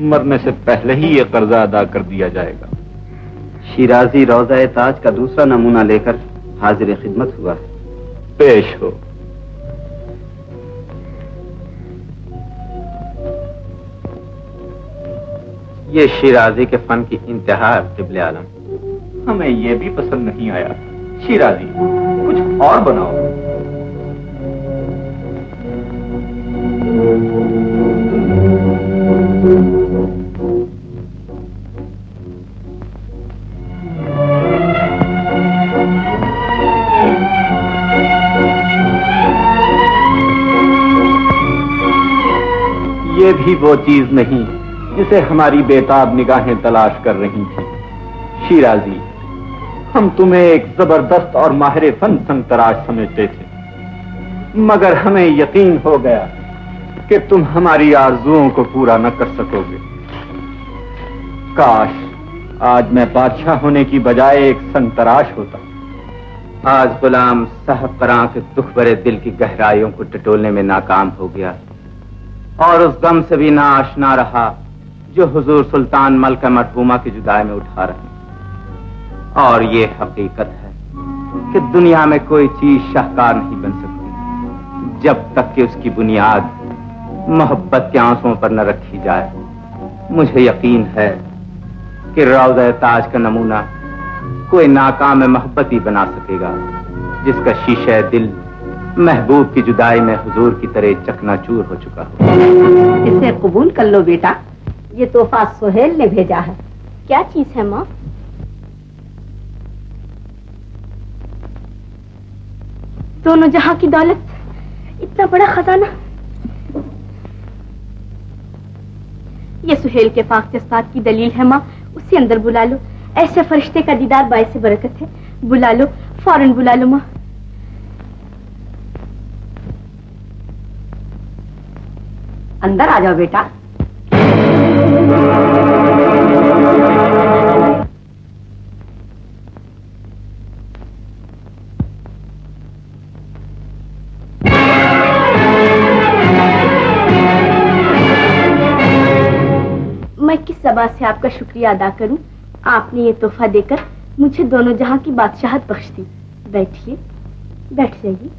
मरने से पहले ही ये कर्जा अदा कर दिया जाएगा। शिराजी रौज़ा ताज का दूसरा नमूना लेकर हाजिर खिदमत हुआ है। पेश हो। ये शिराजी के फन की इंतहा है क़िबले आलम। हमें ये भी पसंद नहीं आया। शिराजी, कुछ और बनाओ। ये भी वो चीज नहीं जिसे हमारी बेताब निगाहें तलाश कर रही थी। शिराजी, हम तुम्हें एक जबरदस्त और माहिर फन संतराश समझते थे, मगर हमें यकीन हो गया कि तुम हमारी आरजुओं को पूरा न कर सकोगे। काश आज मैं बादशाह होने की बजाय एक संतराश होता। आज गुलाम साहब क़रां के दुख भरे दिल की गहराइयों को टटोलने में नाकाम हो गया और उस गम से भी ना आशना रहा जो हुजूर सुल्तान मलका मरहूमा की जुदाई में उठा रहे। और ये हकीकत है कि दुनिया में कोई चीज शाहकार नहीं बन सकती जब तक कि उसकी बुनियाद मोहब्बत के आंसुओं पर न रखी जाए। मुझे यकीन है कि रौज़ा ताज का नमूना कोई नाकाम मोहब्बत ही बना सकेगा जिसका शीशे दिल महबूब की जुदाई में हुजूर की तरह चकनाचूर हो चुका हो। इसे कबूल कर लो बेटा, ये तोहफा सुहेल ने भेजा है। क्या चीज है माँ? दोनों जहां की दौलत, इतना बड़ा खजाना। ये सुहेल के पाक जज्बात की दलील है माँ, उसे अंदर बुला लो। ऐसे फरिश्ते का दीदार बायसे बरकत है। बुला लो, फौरन बुला लो माँ। अंदर आ जाओ बेटा। मैं किस ज़बान से आपका शुक्रिया अदा करूं? आपने ये तोहफा देकर मुझे दोनों जहां की बादशाहत बख्श दी। बैठिए, बैठ जाइए।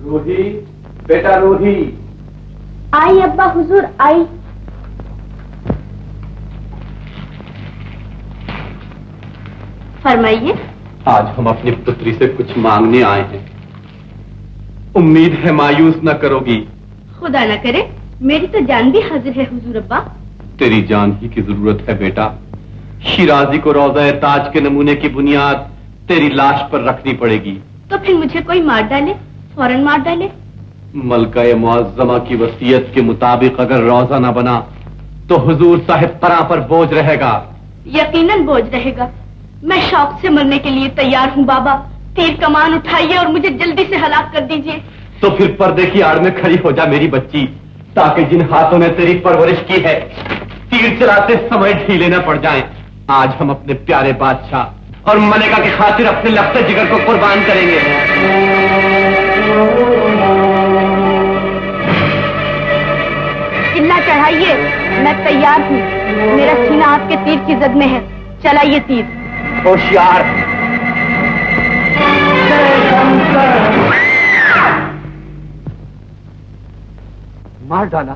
रूही, बेटा रूही। आई अब्बा हुजूर, आई। फरमाइए। आज हम अपनी पुत्री से कुछ मांगने आए हैं। उम्मीद है मायूस न करोगी। खुदा न करे, मेरी तो जान भी हाजिर है हुजूर अब्बा। तेरी जान ही की जरूरत है बेटा। शिराजी को रौज़ा ताज के नमूने की बुनियाद तेरी लाश पर रखनी पड़ेगी। तो फिर मुझे कोई मार डाले, फौरन मार डाले। मलका मुअज़्ज़मा की वसीयत के मुताबिक अगर रौज़ा न बना तो हुजूर साहिब क़रां पर बोझ रहेगा। यकीनन बोझ रहेगा। मैं शौक से मरने के लिए तैयार हूँ बाबा। तीर कमान उठाइए और मुझे जल्दी से हलाक कर दीजिए। तो फिर पर्दे की आड़ में खड़ी हो जा मेरी बच्ची, ताकि जिन हाथों ने तेरी परवरिश की है तीर चलाते समय ढीले न पड़ जाएं। आज हम अपने प्यारे बादशाह और मलिका की खातिर अपने लफ्ज़े जिगर को कुर्बान करेंगे। चिल्ला चढ़ाइए, मैं तैयार हूँ। मेरा सीना आपके तीर की जद में है। चलाइए तीर। होशियार। मार डाला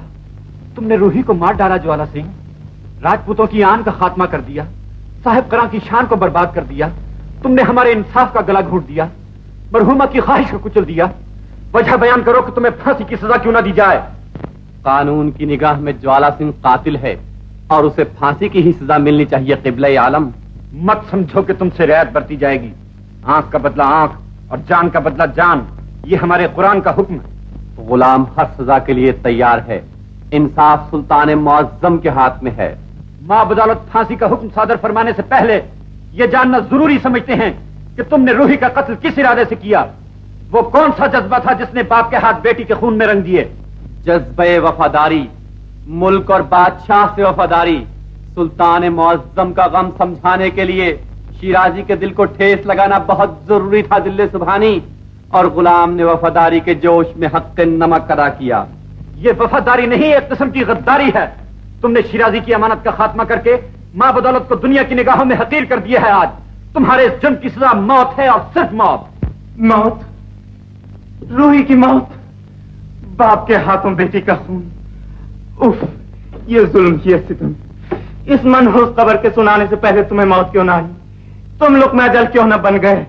तुमने, रूही को मार डाला ज्वाला सिंह। राजपूतों की आन का खात्मा कर दिया, साहिब क़रां की शान को बर्बाद कर दिया। तुमने हमारे इंसाफ का गला घोट दिया, मरहूमा की ख्वाहिश को कुचल दिया। वजह बयान करो कि तुम्हें फांसी की सजा क्यों ना दी जाए। कानून की निगाह में ज्वाला सिंह कातिल है और उसे फांसी की ही सजा मिलनी चाहिए। क़िबला आलम, मत समझो कि तुमसे रियायत बरती जाएगी। आंख का बदला आंख और जान का बदला जान, ये हमारे कुरान का हुक्म है। गुलाम हर सजा के लिए तैयार है। इंसाफ सुल्तान मुअज्जम के हाथ में है। मां बदौलत फांसी का हुक्म सादर फरमाने से पहले ये जानना जरूरी समझते हैं कि तुमने रूही का कत्ल किस इरादे से किया। वो कौन सा जज्बा था जिसने बाप के हाथ बेटी के खून में रंग दिए? जज्बे वफादारी, मुल्क और बादशाह से वफादारी। सुल्तान मुअज्जम का गम समझाने के लिए शिराजी के दिल को ठेस लगाना बहुत जरूरी था दिल्ले सुभानी, और गुलाम ने वफादारी के जोश में हक नमक अदा किया। ये वफादारी नहीं, एक किस्म की गद्दारी है। तुमने शिराजी की अमानत का खात्मा करके मां बदौलत को दुनिया की निगाहों में हकीर कर दिया है। आज तुम्हारे इस जुर्म की सजा मौत है और सिर्फ मौत। मौत, रूही की मौत, बाप के हाथों बेटी का खून। उफ, ये जुल्म, ये सितम। इस मनहूस खबर के सुनाने से पहले तुम्हें मौत क्यों ना आई? तुम लोग मैजल क्यों न बन गए?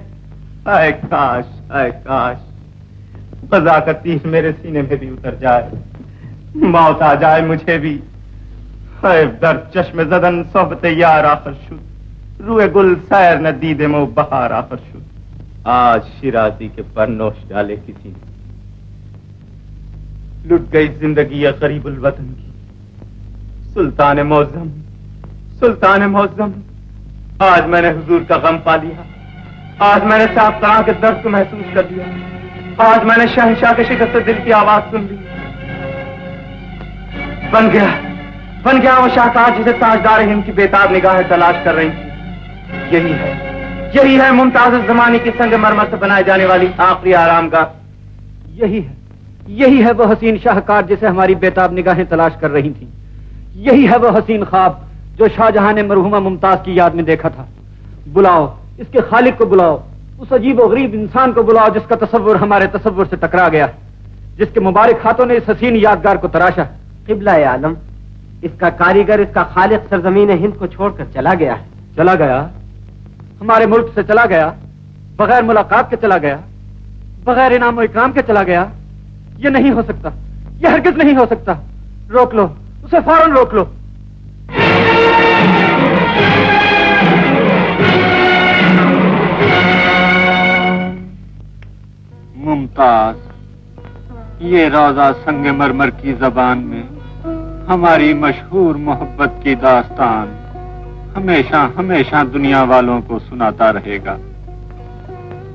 आए काश, आए काश कज़ा का तीर मेरे सीने में भी उतर जाए, मौत आ जाए मुझे भी। है दर्द चश्मे जदन सोहबत यार आखिर शुद, रूए गुल सैर न दीदे मो बहार आखिर शुद। आज शिराजी के परनोश डाले किसी ने, लुट गई जिंदगी या गरीबुल वतन की। सुल्तान मुअज्जम, सुल्तान मुअज्जम, आज मैंने हुजूर का गम पा लिया। आज मैंने साहब कहा के दर्द को महसूस कर लिया। आज मैंने शहंशाह के शिकस्त दिल की आवाज सुन ली। बन गया वो शाहकार जिसे ताजदार हिंद की बेताब निगाहें तलाश कर रही थी। यही है मुमताज जमाने की संगमरमर से बनाई जाने वाली आखिरी आरामगाह। यही है वो हसीन शाहकार जिसे हमारी बेताब निगाहें तलाश कर रही थी। यही है वो हसीन ख्वाब जो शाहजहां ने मरहुमा मुमताज की याद में देखा था। बुलाओ इसके खालिक को, बुलाओ उस अजीब और गरीब इंसान को बुलाओ जिसका तसव्वुर हमारे तसव्वुर से टकरा गया, जिसके मुबारक हाथों ने इस हसीन यादगार को तराशा। क़िबला आलम, इसका कारीगर, इसका खालिक सरजमीन हिंद को छोड़कर चला गया है। चला गया? हमारे मुल्क से चला गया? बगैर मुलाकात के चला गया? बगैर इनाम और इकराम के चला गया? ये नहीं हो सकता, ये हरगिज नहीं हो सकता। रोक लो उसे, फौरन रोक लो। मुमताज, ये रोजा संगमरमर की जबान में हमारी मशहूर मोहब्बत की दास्तान हमेशा हमेशा दुनिया वालों को सुनाता रहेगा।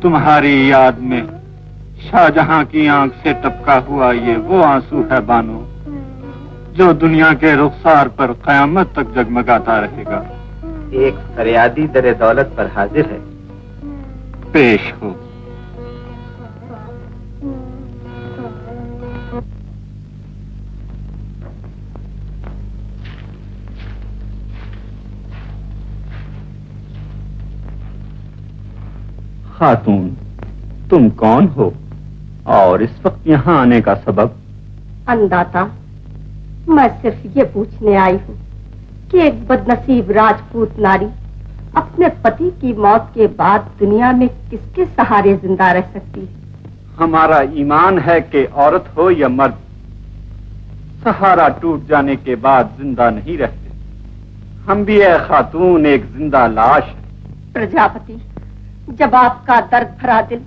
तुम्हारी याद में शाहजहां की आंख से टपका हुआ ये वो आंसू है बानो, जो दुनिया के रुखसार पर कयामत तक जगमगाता रहेगा। एक फरियादी दरे दौलत पर हाजिर है, पेश हो। खातून, तुम कौन हो और इस वक्त यहाँ आने का सबब? अंदाता, मैं सिर्फ ये पूछने आई हूँ कि एक बदनसीब राजपूत नारी अपने पति की मौत के बाद दुनिया में किसके सहारे जिंदा रह सकती है? हमारा ईमान है कि औरत हो या मर्द, सहारा टूट जाने के बाद जिंदा नहीं रहते। हम भी है खातून एक जिंदा लाश है। प्रजापति, जब आपका दर्द भरा दिल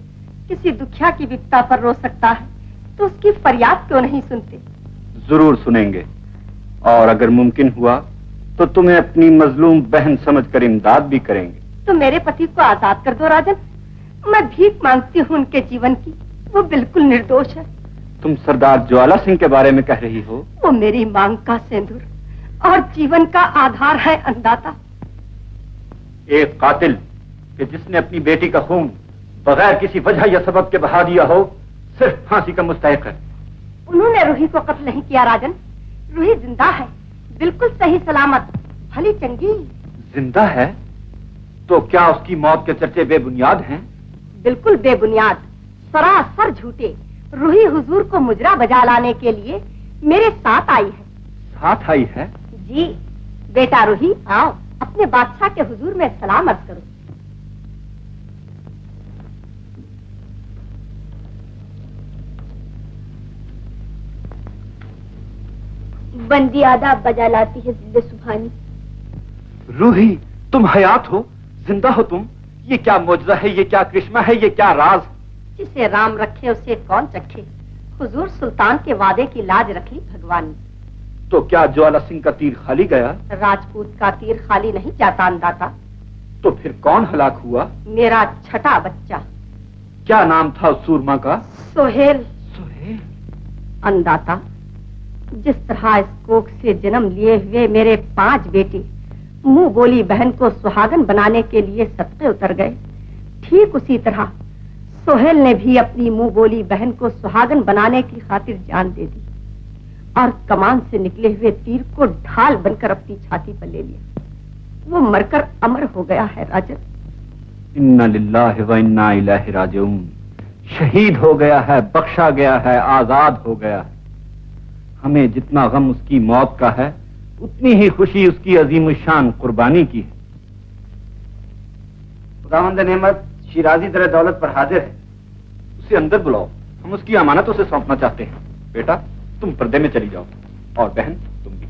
किसी दुखिया की विपदा पर रो सकता है तो उसकी फरियाद क्यों नहीं सुनते? जरूर सुनेंगे, और अगर मुमकिन हुआ तो तुम्हें अपनी मजलूम बहन समझकर इमदाद भी करेंगे। तो मेरे पति को आजाद कर दो राजन, मैं भीख मांगती हूँ उनके जीवन की, वो बिल्कुल निर्दोष है। तुम सरदार ज्वाला सिंह के बारे में कह रही हो? वो मेरी मांग का सिंदूर और जीवन का आधार है अंदाता। एक कातिल कि जिसने अपनी बेटी का खून बगैर किसी वजह या सबब के बहा दिया हो, सिर्फ फांसी का मुस्तहिक है। उन्होंने रूही को कत्ल नहीं किया राजन, रूही जिंदा है, बिल्कुल सही सलामत, भली चंगी। जिंदा है? तो क्या उसकी मौत के चर्चे बेबुनियाद हैं? बिल्कुल बेबुनियाद, सरासर झूठे। रूही हुजूर को मुजरा बजा लाने के लिए मेरे साथ आई है। साथ आई है? जी बेटा रूही, आओ अपने बादशाह के हुजूर में सलाम अर्ज करो। बंदी आदाब बजा लाती है जिंदे सुभानी। रूही, तुम हयात हो, जिंदा हो तुम। ये क्या मौजज़ा है, ये क्या करिश्मा है, ये क्या राज? जिसे राम रखे उसे कौन चखे। हुजूर सुल्तान के वादे की लाज रख ली भगवान ने। तो क्या ज्वाला सिंह का तीर खाली गया? राजपूत का तीर खाली नहीं जाता अंदाता। तो फिर कौन हलाक हुआ? मेरा छठा बच्चा। क्या नाम था उस सूरमा का? सोहेल। सोहेल? अंदाता, जिस तरह इस कोख से जन्म लिए हुए मेरे 5 बेटे मुंह बोली बहन को सुहागन बनाने के लिए सत्ते उतर गए, ठीक उसी तरह सोहेल ने भी अपनी मुंह बोली बहन को सुहागन बनाने की खातिर जान दे दी और कमान से निकले हुए तीर को ढाल बनकर अपनी छाती पर ले लिया। वो मरकर अमर हो गया है राजन। इन्ना लिल्लाहि व इन्ना इलैहि राजिऊन। शहीद हो गया है, बख्शा गया है, आजाद हो गया है। हमें जितना गम उसकी मौत का है, उतनी ही खुशी उसकी अजीमुशान कुर्बानी की है। खुदावंद नेमत शिराजी दर दौलत पर हाजिर है। उसे अंदर बुलाओ, हम उसकी अमानत उसे सौंपना चाहते हैं। बेटा, तुम पर्दे में चली जाओ, और बहन तुम भी।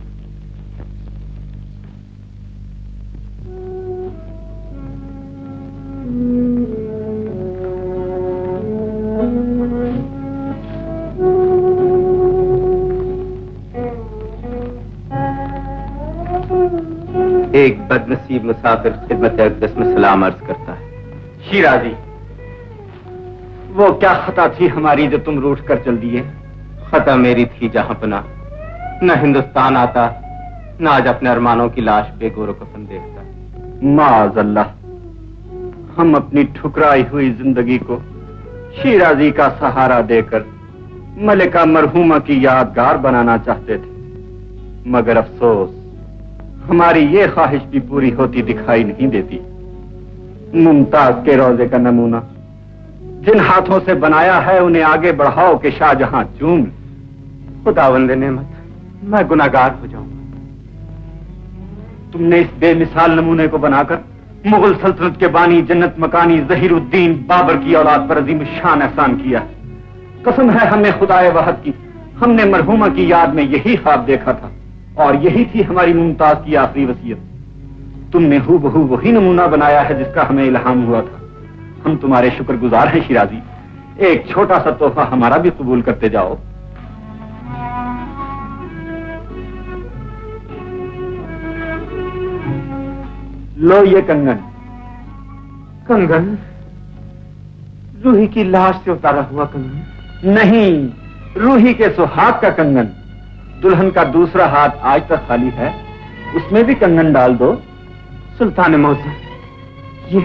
एक बदनसीब मुसाफिर खिदमत अक़दस में सलाम अर्ज करता है। शिराजी, वो क्या खता थी हमारी जो तुम रूठ कर चल दिए? खता मेरी थी जहां पना, न हिंदुस्तान आता, न आज अपने अरमानों की लाश बेगोरो कफन देखता। माअज़ल्लाह, हम अपनी ठुकराई हुई जिंदगी को शिराजी का सहारा देकर मलिका मरहूमा की यादगार बनाना चाहते थे, मगर अफसोस हमारी ये ख्वाहिश भी पूरी होती दिखाई नहीं देती। मुमताज के रोजे का नमूना जिन हाथों से बनाया है, उन्हें आगे बढ़ाओ कि शाहजहां चूम। खुदावंद नेमत, मैं गुनाहगार हो जाऊंगा। तुमने इस बेमिसाल नमूने को बनाकर मुगल सल्तनत के बानी जन्नत मकानी ज़हीरुद्दीन बाबर की औलाद पर अजीम शान एहसान किया। कसम है हमें खुदाए वहद की, हमने मरहूमा की याद में यही ख्वाब देखा था और यही थी हमारी मुमताज की आखिरी वसीयत। तुमने हूबहू वही नमूना बनाया है जिसका हमें इल्हाम हुआ था। हम तुम्हारे शुक्रगुजार हैं शिराजी। एक छोटा सा तोहफा हमारा भी कबूल करते जाओ। लो ये कंगन। कंगन? रूही की लाश से उतारा हुआ कंगन? नहीं, रूही के सुहाग का कंगन। दुल्हन का दूसरा हाथ आज तक खाली है, उसमें भी कंगन डाल दो। सुल्तान मौजूद,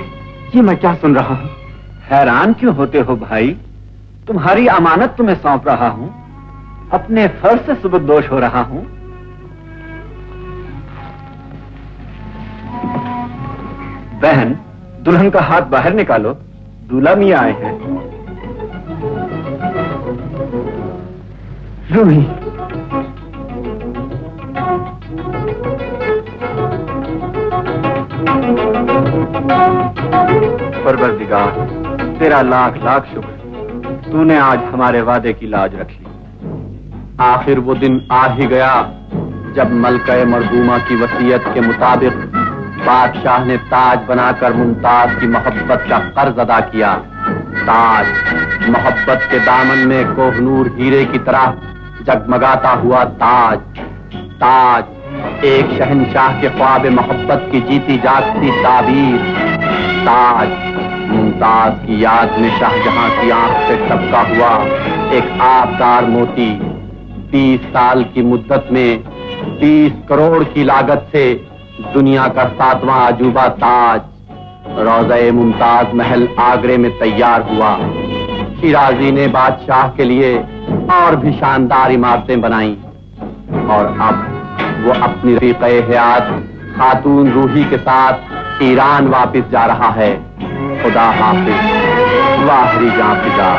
ये मैं क्या सुन रहा हूं? हैरान क्यों होते हो भाई? तुम्हारी अमानत तुम्हें सौंप रहा हूं, अपने फर्ज से सुबुदोश हो रहा हूं। बहन, दुल्हन का हाथ बाहर निकालो, दूल्हा मियां आए हैं। रूही, परवरदिगार, तेरा लाख लाख शुक्र, तूने आज हमारे वादे की लाज रख ली। आखिर वो दिन आ ही गया जब मलका मरहूमा की वसीयत के मुताबिक बादशाह ने ताज बनाकर मुमताज की मोहब्बत का कर्ज अदा किया। ताज, मोहब्बत के दामन में कोहनूर हीरे की तरह जगमगाता हुआ ताज। ताज, एक शहंशाह के ख्वाब मोहब्बत की जीती जागती ताबीर। ताज, मुमताज की याद में शाहजहां की आंख से टपका हुआ एक आबदार मोती। 20 साल की मुद्दत में 20 करोड़ की लागत से दुनिया का 7वां अजूबा ताज रोज़ा मुमताज महल आगरे में तैयार हुआ। शिराजी ने बादशाह के लिए और भी शानदार इमारतें बनाई और अब वो अपनी रफ़ीक़े हयात खातून रूही के साथ ईरान वापस जा रहा है। खुदा हाफिज, वाहिरी जां फिजा।